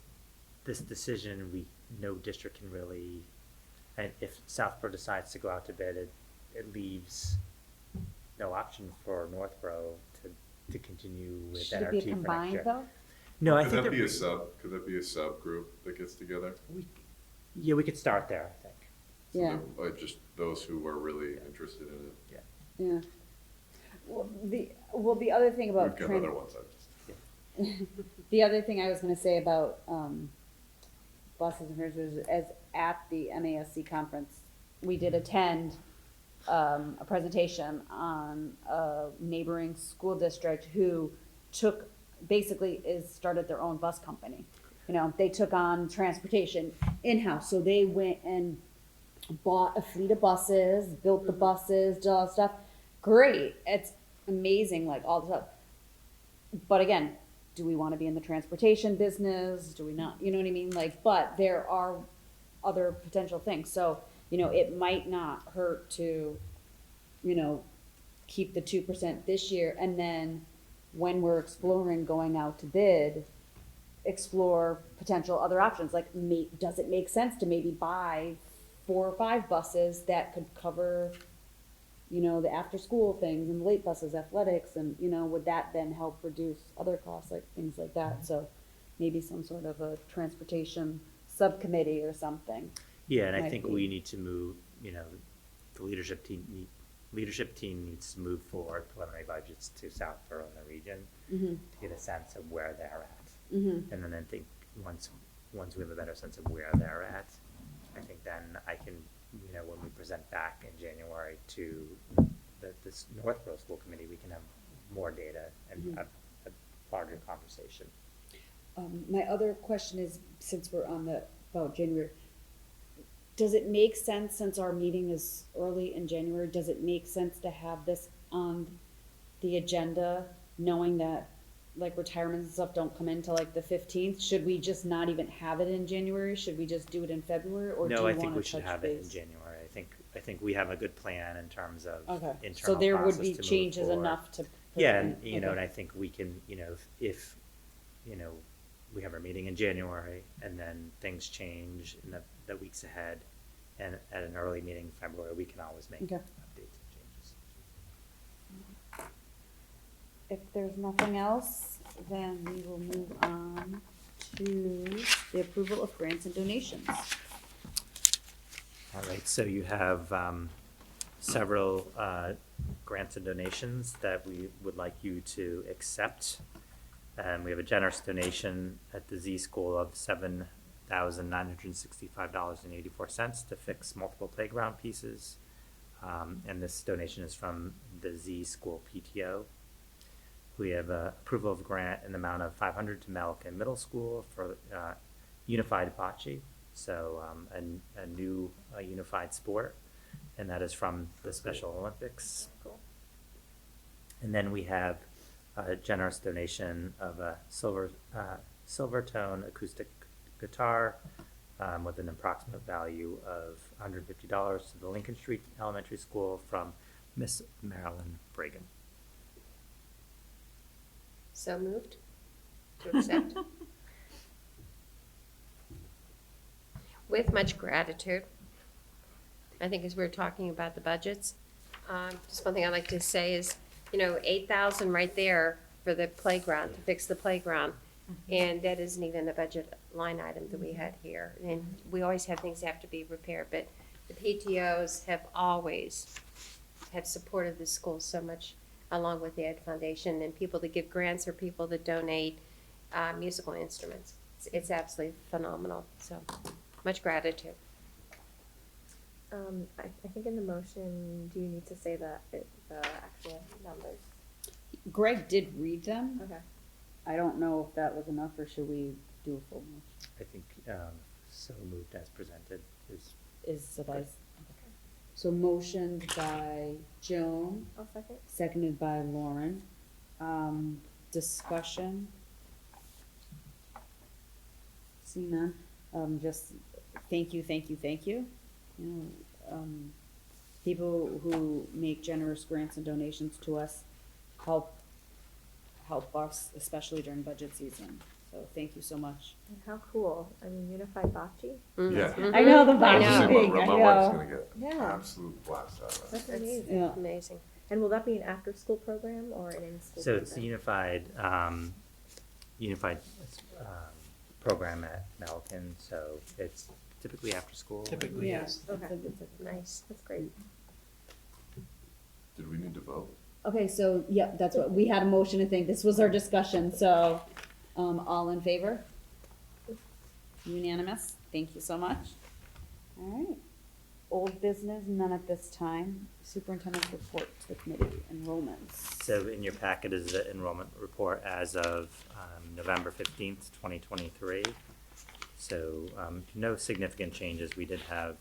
decision, no district can really, and if Southborough decides to go out to bid, it leaves no option for Northborough to continue with Should it NRT be for next combined year. though? No, I Could think that be a subgroup that gets together? we could start there, I think. So Yeah. that, like, just those who are really interested in it. Yeah. Well, the other thing about We've got other ones, I just. the other thing I was gonna say about, buses and transfers, as at the MASC conference, we did attend, a presentation on a neighboring school district who started their own bus company. They took on transportation in-house, so they went and bought a fleet of buses, built the buses, did all that stuff. Great, it's amazing, like all the stuff. But again, do we want to be in the transportation business? Do we not? You know what I mean? Like, but there are other potential things. So, it might not hurt to, keep the 2% this year, and then when we're exploring going out to bid, explore potential other options. Like, does it make sense to maybe buy 4 or 5 buses that could cover, the after-school things and the late buses, athletics, and, would that then help reduce other costs, like things like that? So maybe some sort of a transportation subcommittee or something. Yeah, and I Might think be. we need to move, the leadership team needs to move forward preliminary budgets to Southborough and the region Mm-hmm. to get a sense of where they're at. Mm-hmm. And then I think once we have a better sense of where they're at, I think then I can, when we present back in January to this Northborough School Committee, we can have more data and Mhm. have a larger conversation. My other question is, since we're on about January, does it make sense, since our meeting is early in January, does it make sense to have this on the agenda, knowing that like retirements and stuff don't come in till like the 15th? Should we just not even have it in January? Should we just do it in February, or do No, you I think wanna we should touch have it in base? January. I think we have a good plan in terms of Okay, so internal there would process be to move changes forward. enough to. put Yeah, in- and, you know, okay. and I think we can, if, we have our meeting in January, and then things change in the weeks ahead, and at an early meeting in February, we can always make Okay. updates and changes. If there's nothing else, then we will move on to the approval of grants and donations. All right, so you have several grants and donations that we would like you to accept. We have a generous donation at the Z School of $7,965.84 to fix multiple playground pieces. And this donation is from the Z School PTO. We have approval of grant in the amount of $500 to Melican Middle School for unified bocce. So a new unified sport, and that is from the Special Olympics. Cool. And then we have a generous donation of a Silvertone acoustic guitar with an approximate value of $150 to the Lincoln Street Elementary School from Miss Marilyn Brigham. So moved to accept. With much gratitude. I think as we're talking about the budgets, just one thing I'd like to say is, $8,000 right there for the playground, to fix the playground. And that isn't even a budget line item that we had here. And we always have things that have to be repaired, but the PTOs have always supported the school so much, along with the Ed Foundation, and people that give grants or people that donate musical instruments. It's absolutely phenomenal, so much gratitude. I think in the motion, do you need to say the actual numbers? Greg did read them. Okay. I don't know if that was enough, or should we do a full motion? I think so moved as presented is. Is suffice? So motioned by Joan, I'll second. seconded by Lauren. Discussion? Seeing none, just thank you. People who make generous grants and donations to us help us, especially during budget season. So thank you so much. And how cool. I mean, unified bocce? Yeah. I know the I I was know. just saying, my wife's gonna get Yeah. absolute blast out of that. That's It's amazing. Yeah. amazing. And will that be an after-school program or an in-school So program? it's the unified program at Melican, so it's typically after school. Typically, Yeah. yes. Okay. Nice. That's great. Did we need to vote? Okay, so, yeah, that's what, we had a motion, I think, this was our discussion, so, all in favor? Unanimous, thank you so much. All right, old business, none at this time, superintendent's report to the committee, enrollments. So in your packet is the enrollment report as of November 15th, 2023. So no significant changes. We did have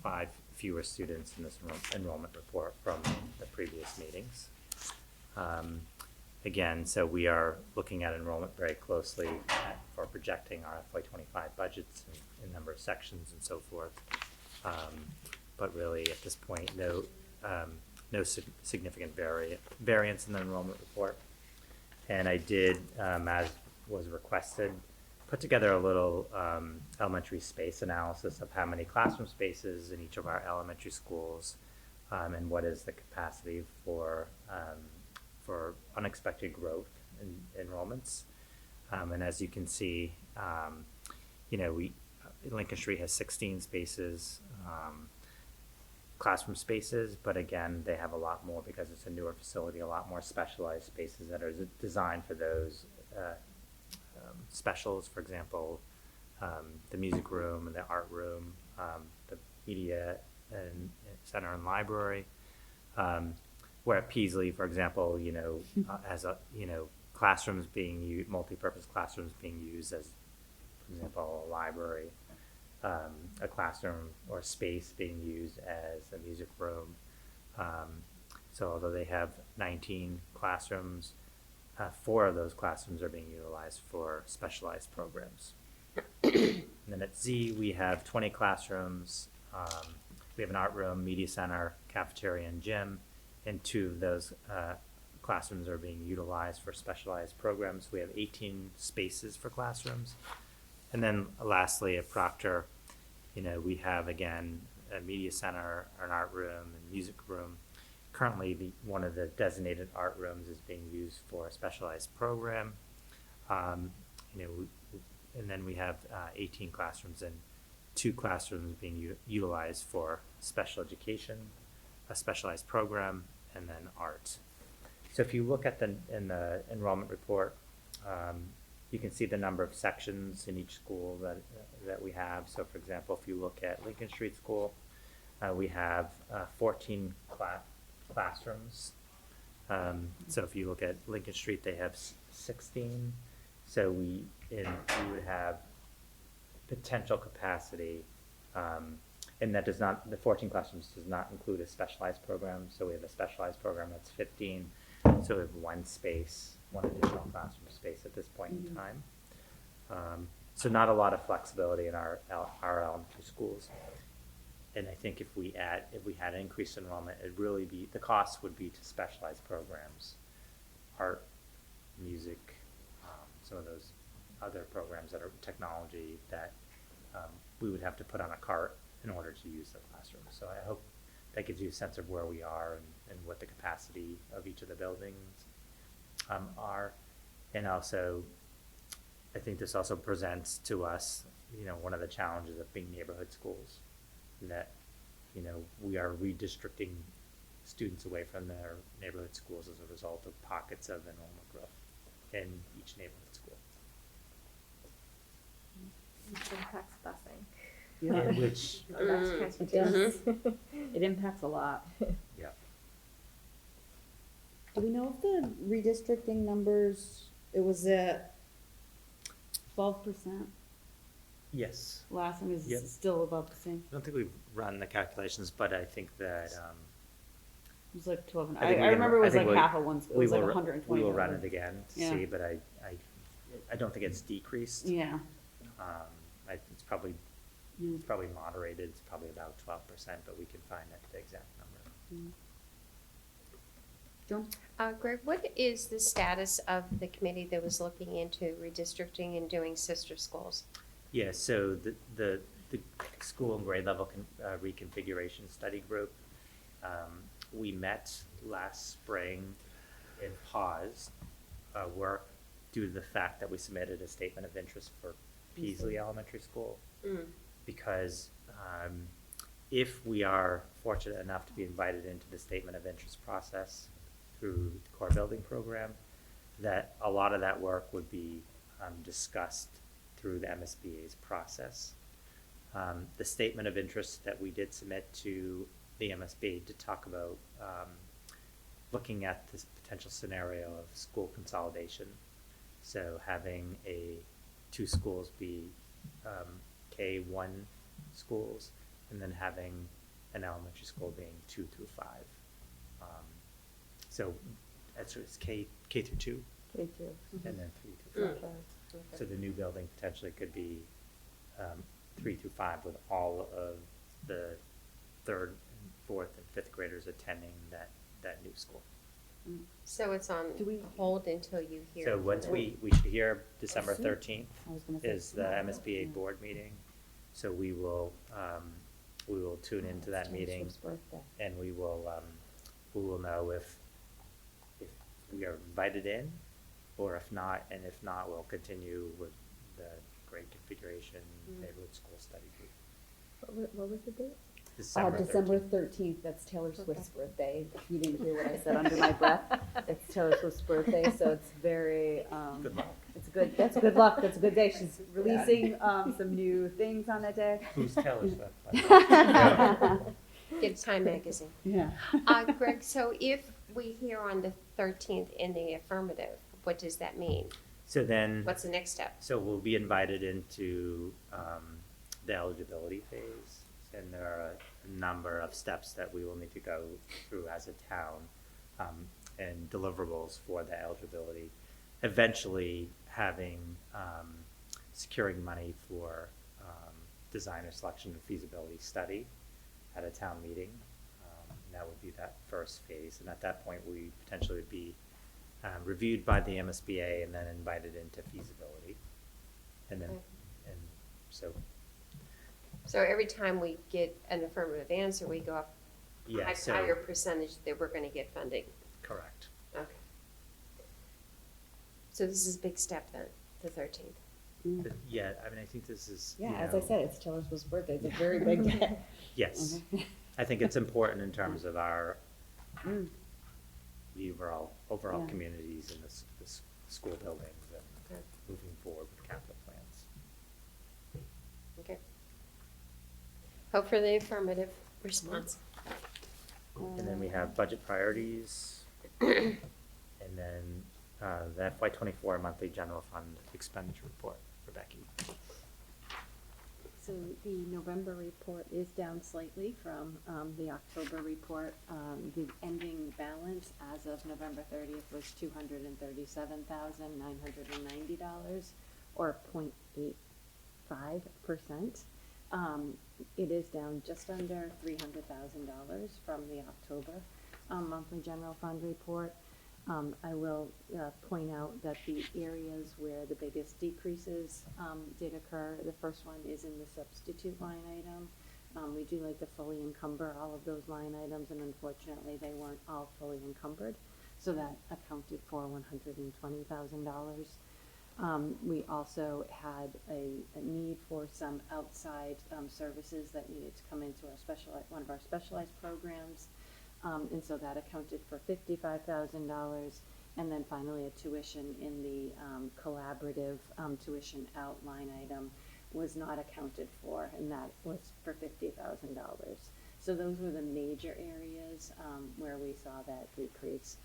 5 fewer students in this enrollment report from the previous meetings. Again, so we are looking at enrollment very closely for projecting our FY25 budgets and number of sections and so forth. But really, at this point, no significant variance in the enrollment report. And I did, as was requested, put together a little elementary space analysis of how many classroom spaces in each of our elementary schools, and what is the capacity for unexpected growth in enrollments. And as you can see, Lincoln Street has 16 spaces, classroom spaces, but again, they have a lot more because it's a newer facility, a lot more specialized spaces that are designed for those specials. For example, the music room and the art room, the media and center and library. Where at Peasley, for example, as classrooms being used, multi-purpose classrooms being used as, for example, a library. a classroom or space being used as a music room. So although they have 19 classrooms, 4 of those classrooms are being utilized for specialized programs. And then at Z, we have 20 classrooms. We have an art room, media center, cafeteria, and gym, and 2 of those classrooms are being utilized for specialized programs. We have 18 spaces for classrooms. And then lastly, at Proctor, we have, again, a media center, an art room, and music room. Currently, one of the designated art rooms is being used for a specialized program. And then we have 18 classrooms and 2 classrooms being utilized for special education, a specialized program, and then art. So if you look at in the enrollment report, you can see the number of sections in each school that we have. So for example, if you look at Lincoln Street School, we have 14 classrooms. So if you look at Lincoln Street, they have 16. So we would have potential capacity, and that does not, the 14 classrooms does not include a specialized program. So we have a specialized program that's 15. So we have one additional classroom space at this point in time. So not a lot of flexibility in our elementary schools. And I think if we had increased enrollment, the cost would be to specialized programs, art, music, some of those other programs that are technology that we would have to put on a cart in order to use the classroom. So I hope that gives you a sense of where we are and what the capacity of each of the buildings are. And also, I think this also presents to us, one of the challenges of being neighborhood schools, that, we are redistricting students away from their neighborhood schools as a result of pockets of enrollment growth in each neighborhood school. Which impacts busing. Yeah. Which, Or bus transportation. It impacts a lot. yeah. Do we know if the redistricting numbers, it was at 12%? Yes. Last time, is Yep. it still about the same? I don't think we've run the calculations, but I think that It was like 12. I think I remember it was like we- half of one school. It was like we 120. will run it again to Yeah. see, but I don't think it's decreased. Yeah. It's probably moderated. It's probably about 12%, but we can find out the exact number. John? Greg, what is the status of the committee that was looking into redistricting and doing sister schools? Yeah, so the school and grade level reconfiguration study group, we met last spring and paused work due to the fact that we submitted a statement of interest for Peasley Elementary School. Because if we are fortunate enough to be invited into the statement of interest process through the core building program, that a lot of that work would be discussed through the MSBA's process. The statement of interest that we did submit to the MSBA did talk about looking at this potential scenario of school consolidation. So having 2 schools be K-1 schools, and then having an elementary school being 2 through 5. So it's K through 2, K2. and then 3 through 5. So the new building potentially could be 3 through 5 with all of the 3rd, 4th, and 5th graders attending that new school. So it's on Do we- hold until you hear. So once from we should hear December Soon. 13th I was gonna say. is the MSBA board meeting. So we will tune into that meeting, Taylor Swift's birthday. and we will know if we are invited in, or if not, and if not, we'll continue with the grade configuration neighborhood school study group. What was the date? December December 13th. 13th, that's Taylor Swift's birthday. If you didn't hear what I said under my breath, it's Taylor Swift's birthday, so it's very, Good luck. that's good luck, that's a good day. She's releasing, some new things on that day. Who's Taylor Swift? Get Time Magazine. Yeah. Greg, so if we hear on the 13th in the affirmative, what does that mean? So then. What's the next step? So we'll be invited into the eligibility phase, and there are a number of steps that we will need to go through as a town, and deliverables for the eligibility. Eventually, having securing money for designer selection and feasibility study at a town meeting. That would be that first phase, and at that point, we potentially would be reviewed by the MSBA and then invited into feasibility. And then, Okay. and so, So every time we get an affirmative answer, we go up yeah, so, higher percentage that we're gonna get funding. correct. Okay. So this is a big step then, the 13th. But yeah, I mean, I think this is, Yeah, you as know, I said, it's Taylor's birthday, it's a very big day. yes. I think it's important in terms of our the overall Yeah. communities and the school buildings and Okay. moving forward with capital plans. Okay. Hope for the affirmative response. And then we have budget priorities, and then the FY '24 monthly general fund expenditure report for Becky. So the November report is down slightly from the October report. The ending balance as of November 30th was $237,990, or 0.85%. It is down just under $300,000 from the October monthly general fund report. I will point out that the areas where the biggest decreases did occur, the first one is in the substitute line item. We do like to fully encumber all of those line items, and unfortunately, they weren't all fully encumbered, so that accounted for $120,000. We also had a need for some outside services that needed to come into our one of our specialized programs. And so that accounted for $55,000. And then finally, a tuition in the collaborative tuition out line item was not accounted for, and that was for $50,000. So those were the major areas where we saw that decrease.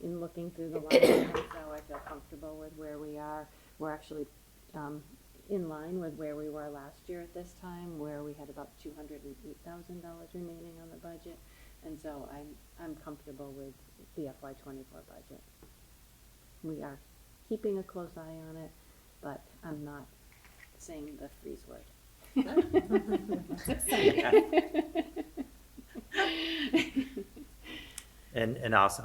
In looking through the line items, though, I feel comfortable with where we are. We're actually in line with where we were last year at this time, where we had about $208,000 remaining on the budget. And so I'm comfortable with the FY '24 budget. We are keeping a close eye on it, but I'm not saying the freeze word. And also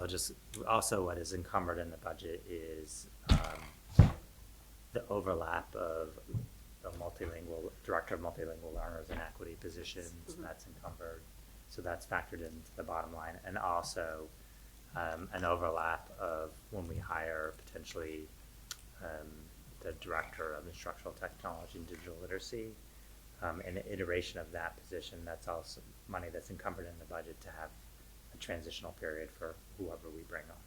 what is encumbered in the budget is the overlap of the director of multilingual learners and equity positions. That's encumbered. So that's factored into the bottom line, and also an overlap of when we hire potentially the director of instructional technology and digital literacy, an iteration of that position. That's also money that's encumbered in the budget to have a transitional period for whoever we bring on.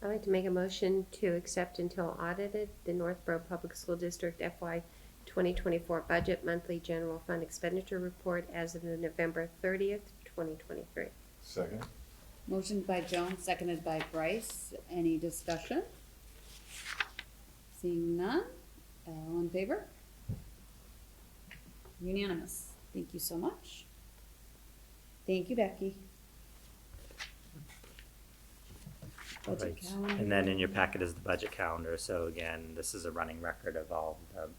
I'd like to make a motion to accept until audited the Northborough Public School District FY 2024 budget monthly general fund expenditure report as of the November 30th, 2023. Second? Motion by Joan, seconded by Bryce. Any discussion? Seeing none, all in favor? Unanimous. Thank you so much. Thank you, Becky. Budget Right. calendar. And then in your packet is the budget calendar. So again, this is a running record of all the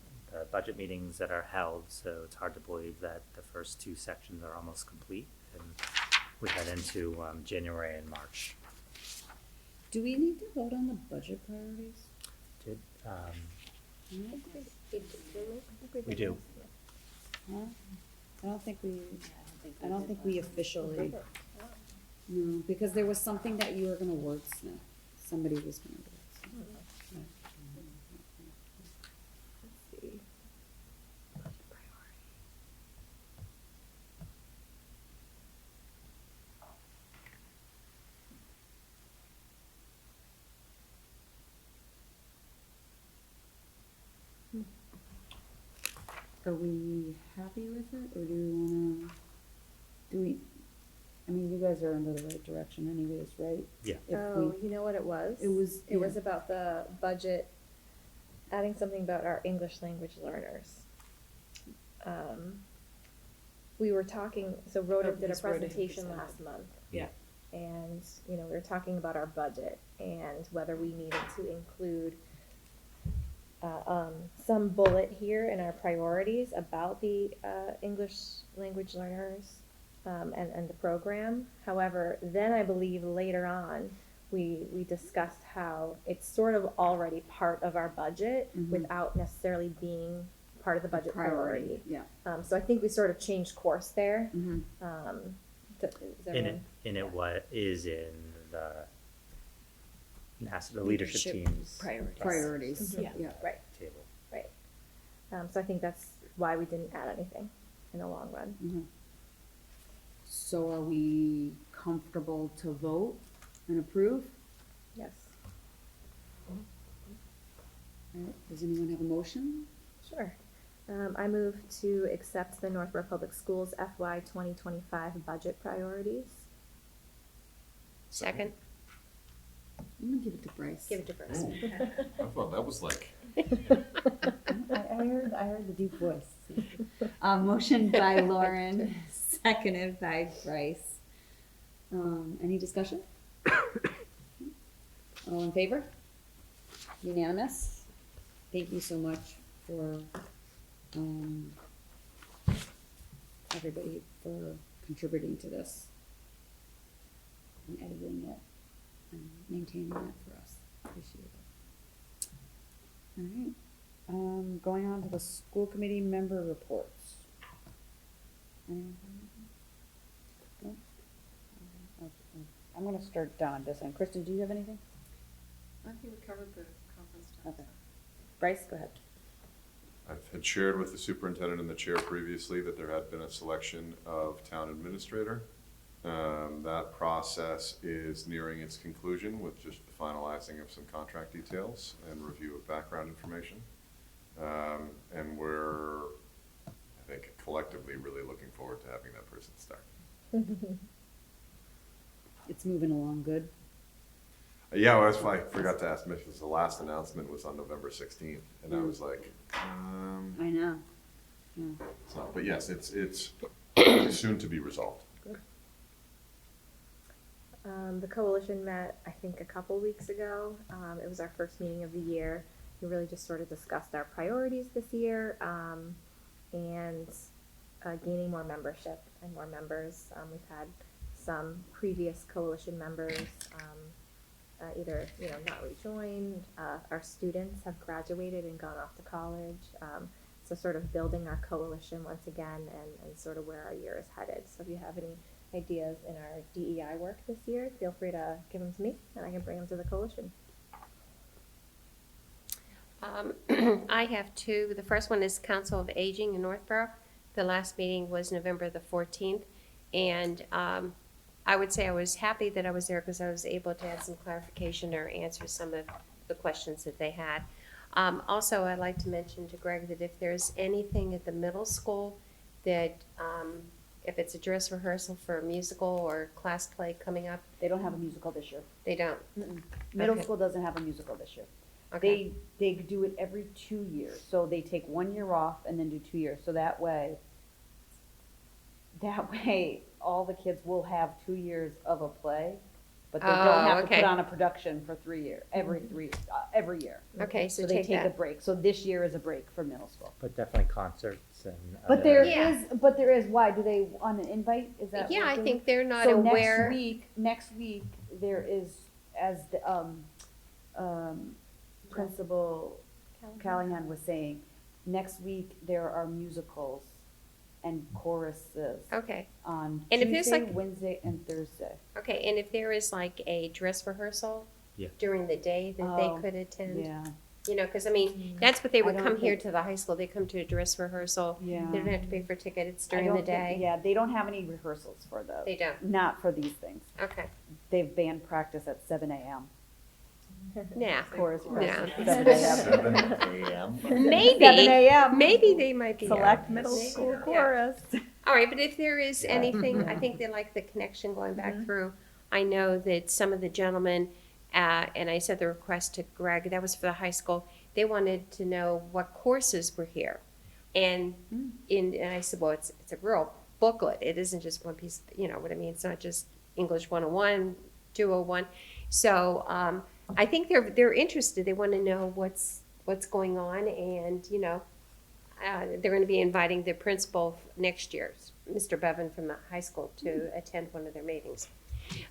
budget meetings that are held. So it's hard to believe that the first two sections are almost complete, and we head into January and March. Do we need to vote on the budget priorities? Did No? we do? Huh? I don't think we officially, no, because there was something that you were gonna wordsmith. Somebody was gonna wordsmith. Let's see. Are we happy with it, or I mean, you guys are under the right direction anyways, right? Yeah. If Oh, you know what it was? It was, It was yeah. about the budget adding something about our English language learners. We were talking, so Rhoda did a Yes, Rhoda had presentation presented. last month. Yeah. And, you know, we were talking about our budget and whether we needed to include some bullet here in our priorities about the English language learners and the program. However, then I believe later on, we discussed how it's sort of already part of our budget without necessarily being part of the budget priority. Yeah. So I think we sort of changed course there. Mhm. Is everyone- And it what is in the leadership team's Priorities, Mhm. yeah. Right. table. So I think that's why we didn't add anything in the long run. So are we comfortable to vote and approve? Yes. All right, does anyone have a motion? Sure. I move to accept the Northborough Public Schools FY 2025 budget priorities. Second, I'm gonna give it to Bryce. give it to Bryce. I thought that was like, I heard the deep voice. Motion by Lauren, seconded by Bryce. Any discussion? All in favor? Unanimous? Thank you so much for, everybody for contributing to this and editing it and maintaining it for us. Appreciate it. All right, going on to the school committee member reports. Anyone have anything? No? Okay. I'm gonna start down this end. Kristen, do you have anything? I think we covered the conference time. Okay. Bryce, go ahead. I had shared with the superintendent and the chair previously that there had been a selection of town administrator. That process is nearing its conclusion with just the finalizing of some contract details and review of background information. And we're, I think, collectively really looking forward to having that person start. It's moving along good. Yeah, well, that's why I forgot to ask Mitch, the last announcement was on November 16th, and I was like, I know. so, but yes, it's soon to be resolved. The coalition met, I think, a couple weeks ago. It was our first meeting of the year. We really just sort of discussed our priorities this year and gaining more membership and more members. We've had some previous coalition members either not rejoined. Our students have graduated and gone off to college. So sort of building our coalition once again and sort of where our year is headed. So if you have any ideas in our DEI work this year, feel free to give them to me and I can bring them to the coalition. I have two. The first one is Council of Aging in Northborough. The last meeting was November the 14th. And I would say I was happy that I was there because I was able to add some clarification or answer some of the questions that they had. Also, I'd like to mention to Greg that if there's anything at the middle school that, if it's a dress rehearsal for a musical or class play coming up, They don't have a musical this year. they don't. Middle Okay. school doesn't have a musical this year. Okay. They do it every 2 years, so they take 1 year off and then do 2 years, so that way all the kids will have 2 years of a play, but they don't have to okay. put on a production for 3 years, every year. Okay, So so they take take a that. break, so this year is a break for middle school. But definitely concerts and. But other- there Yeah. is, why, do they, on an invite, is that? Yeah, what I they're think they're not so aware. next week, there is, as the, Principal Callahan was saying, next week there are musicals and choruses Okay, on And if there's Tuesday, like- Wednesday, and Thursday. okay, and if there is like a dress rehearsal Yeah. during the day that Oh, they could attend, Yeah, you know, because I mean, that's what they would I don't come here think- to the high school, they come to a dress rehearsal. yeah. They don't have to pay for ticket, it's I during don't the think- day. Yeah, they don't have any rehearsals for They those, don't, not for these things. okay. They've banned practice at 7 a.m. Nah, Chorus Yeah. practice at 7 a.m. 7 a.m. 7 maybe, a.m. maybe they might be. Select out. middle Maybe. school Yeah. chorus. All right, but if there is anything, I think they like the connection going back through. I know that some of the gentlemen And I sent the request to Greg, that was for the high school. They wanted to know what courses were here. And and I said, well, it's a real booklet. It isn't just one piece, you know what I mean? It's not just English 101, 201. So I think they're interested. They want to know what's going on, and you know, they're going to be inviting the principal next year, Mr. Bevan from the high school, to attend one of their meetings.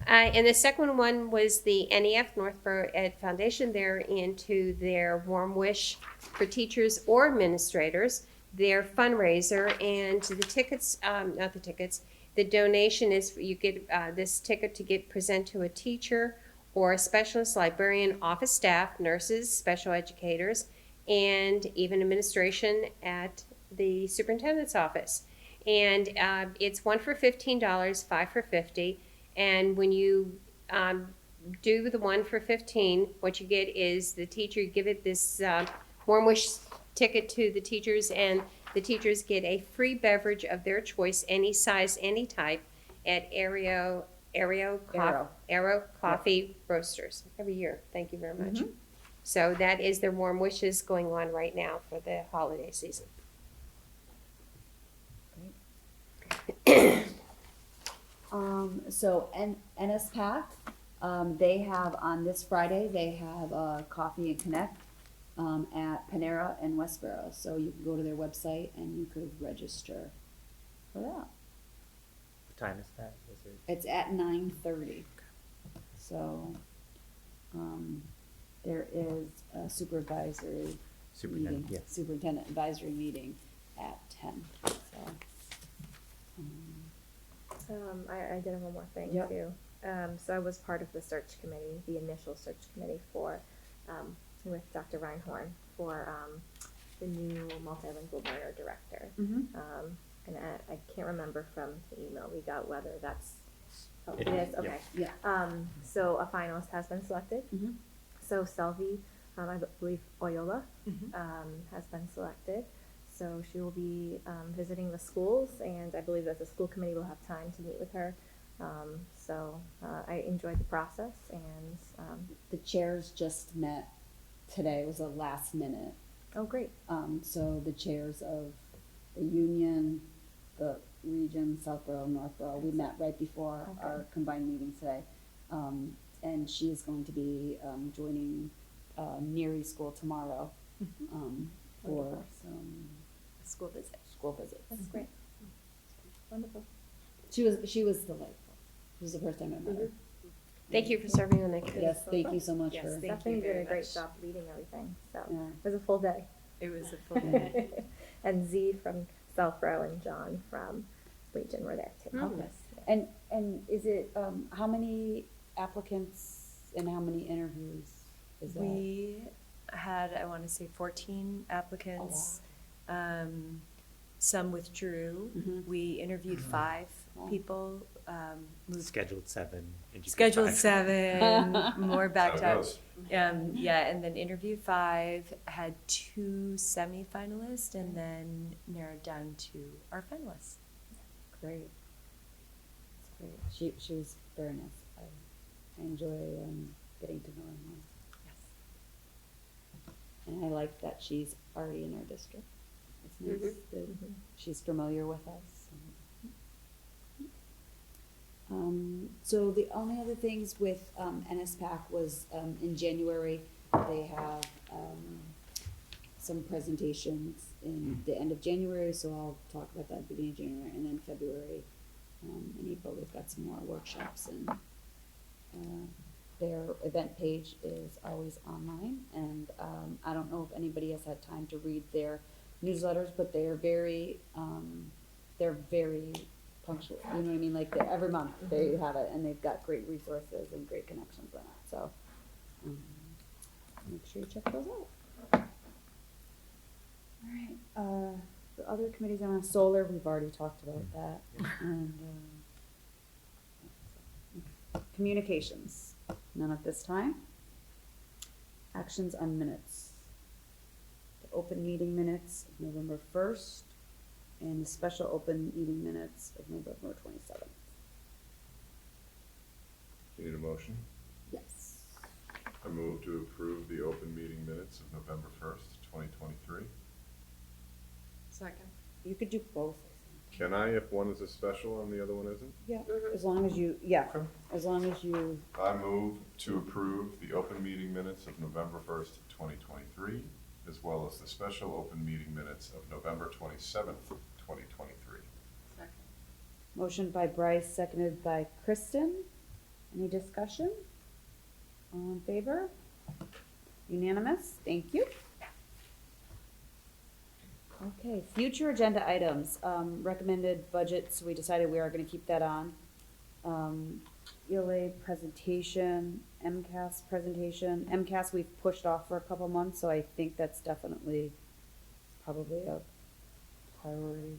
And the second one was the NEF, Northborough Ed Foundation. They're into their Warm Wish for teachers or administrators, their fundraiser, and the tickets, not the tickets, the donation is you get this ticket to get present to a teacher or a specialist, librarian, office staff, nurses, special educators, and even administration at the superintendent's office. And it's one for $15, five for $50. And when you do the one for 15, what you get is the teacher, you give it this Warm Wish ticket to the teachers, and the teachers get a free beverage of their choice, any size, any type, at Aero Coffee Roasters every year. Thank you very much. So that is their Warm Wishes going on right now for the holiday season. So NSPAC, they have on this Friday, they have Coffee and Connect at Panera in Westboro. So you can go to their website and you could register for that. What time is that? Is it? It's at 9:30. So there is a supervisory Superintendent, meeting, yeah. superintendent advisory meeting at 10. So. I did have one more thing Yep. too. So I was part of the search committee, the initial search committee for, with Dr. Reinhorn for the new multilingual learner director. And I can't remember from the email we got whether that's, oh, it is, okay. Yeah. So a finalist has been selected. Mhm. So Selvi, I believe Oyola, has been selected. So she will be visiting the schools, and I believe that the school committee will have time to meet with her. So I enjoyed the process, and The chairs just met today. It was a last minute. oh, great. So the chairs of the union, the region, Southborough, Northborough, we met right before our combined meeting today. And she is going to be joining Neary School tomorrow for Wonderful. some School visit. school visits. That's great. Wonderful. She was delightful. It was the first time I met her. Thank you for serving on that committee. Yes, thank you so much Yes, for. thank you Stephanie did very a great much. job leading everything, so Yeah. it was a full day. It was a full day. And Z from Southborough and John from Region were there too. Okay. And is it how many applicants and how many interviews is that? We had, I want to say, 14 applicants. Some withdrew. Mhm. We interviewed 5 Wow. people. Moved Scheduled 7. interviewed scheduled 5. 7, more backed How it up. goes. Yeah, and then interviewed 5, had 2 semi-finalists, and then narrowed down to our finalists. Great. That's great. She was very nice. I enjoy getting to know her more. Yes. And I like that she's already in our district. It's nice that she's familiar with us. So the only other things with NSPAC was in January, they have some presentations in the end of January, so I'll talk about that at the beginning of January, and then February, in April, they've got some more workshops, and their event page is always online, and I don't know if anybody has had time to read their newsletters, but they're very punctual, you know what I mean, like every month they have it, and they've got great resources and great connections on it, so make sure you check those out. Alright, the other committees on solar, we've already talked about that, and communications, none at this time. Actions on minutes. The open meeting minutes of November 1st and the special open meeting minutes of November 27th. You need a motion? Yes. I move to approve the open meeting minutes of November 1st, 2023. Second. You could do both. Can I if one is a special and the other one isn't? Yeah, as long as you, yeah, Okay. as long as you, I move to approve the open meeting minutes of November 1st, 2023, as well as the special open meeting minutes of November 27th, 2023. Second. motion by Bryce, seconded by Kristen. Any discussion? All in favor? Unanimous, thank you. Okay, future agenda items, recommended budgets, we decided we are gonna keep that on. ELA presentation, MCAS presentation, MCAS we've pushed off for a couple months, so I think that's definitely probably a priority.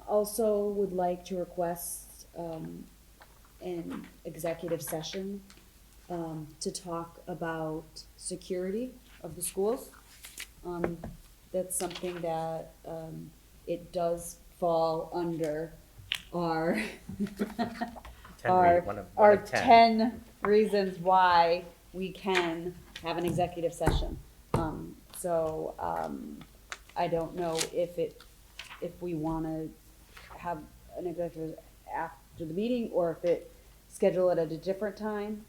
Also would like to request, an executive session, to talk about security of the schools. That's something that, it does fall under our, One of our 10. 10 reasons why we can have an executive session. I don't know if we wanna have an executive after the meeting, or schedule it at a different time,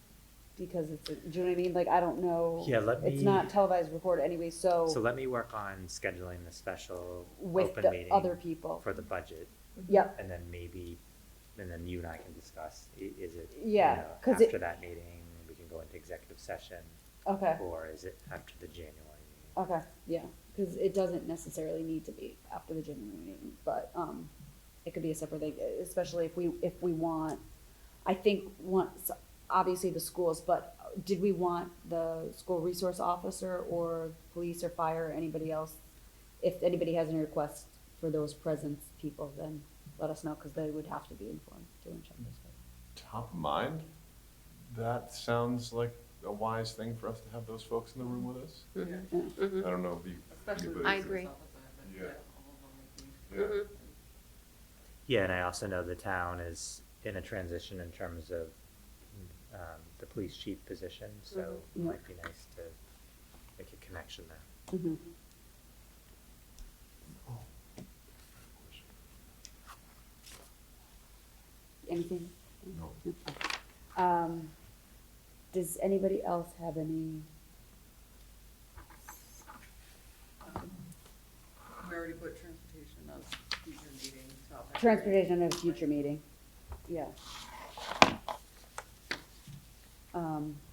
because do you know what I mean? Like, I don't know. Yeah, It's not televised recorded anyway, So let me work on scheduling the special with open the meeting other people. for the budget, Yep, and then you and I can discuss, is it, Yeah, you know, 'cause it- after that meeting, we can go into executive session, okay, or is it after the January meeting? okay, yeah, cause it doesn't necessarily need to be after the January meeting, but, it could be a separate thing, especially if we want, I think once, obviously the schools, but did we want the school resource officer or police or fire or anybody else? If anybody has any requests for those presence people, then let us know, cause they would have to be informed during chapters. Top of mind, that sounds like a wise thing for us to have those folks in the room with us. I don't know if you. Especially. anybody- I agree. Yeah. All of them would be. Yeah. Yeah, and I also know the town is in a transition in terms of, the police chief position, so it might be nice to make a connection there. Mhm. Anything? No. Does anybody else have any? We already put transportation as future meeting topic. Transportation at a future meeting, yeah.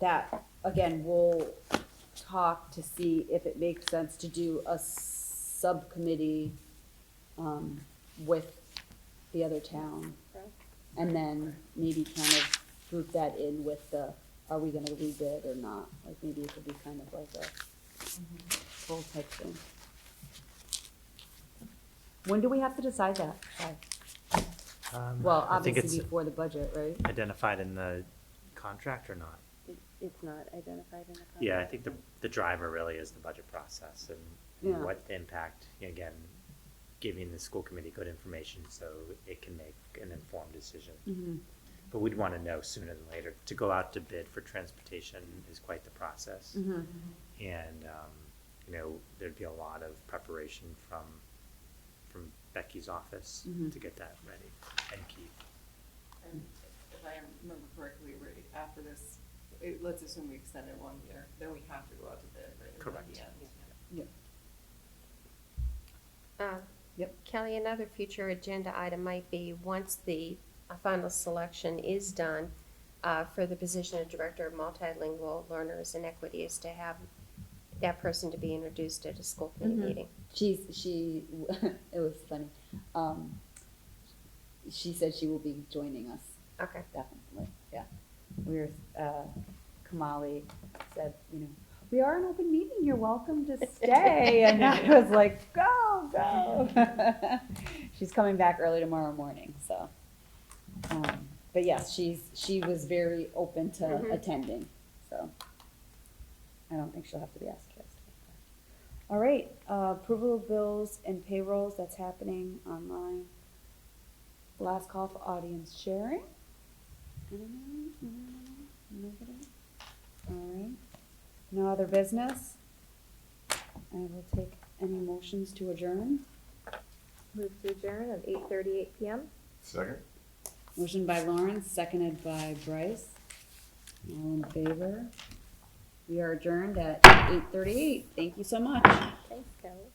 That, again, we'll talk to see if it makes sense to do a subcommittee, with the other town. And then maybe kind of group that in with the, are we gonna rebid or not? Like, maybe it could be kind of like a full type thing. When do we have to decide that? Well, I think obviously it's before the budget, right? identified in the contract or not? It's not identified in the contract. Yeah, I think the driver really is the budget process and Yeah. what impact, again, giving the school committee good information so it can make an informed decision. Mm-hmm. But we'd want to know sooner than later. To go out to bid for transportation is quite the process. Mm-hmm. And, there'd be a lot of preparation from Becky's office Mhm. to get that ready, and Keith. And if I remember correctly, right, after this, let's assume we extend it 1 year, then we have to go out to bid, right? At Correct. the end. Yep. Kelly, another future agenda item might be, once the final selection is done, for the position of Director of Multilingual Learners and Equity, is to have that person to be introduced at a school committee Mhm. meeting. She, it was funny. She said she will be joining us, Okay. definitely, yeah. We were, Kamali said, we are an open meeting, you're welcome to stay, and I was like, go. She's coming back early tomorrow morning, so. But yes, she was very open to Mhm. attending, so. I don't think she'll have to be asked twice. All right, approval of bills and payrolls, that's happening online. Last call for audience sharing. Nobody? All right. No other business? I will take any motions to adjourn. Move to adjourn at 8:38 PM. Second? Motion by Lawrence, seconded by Bryce. All in favor? We are adjourned at 8:38. Thank you so much. Thanks, Kelly.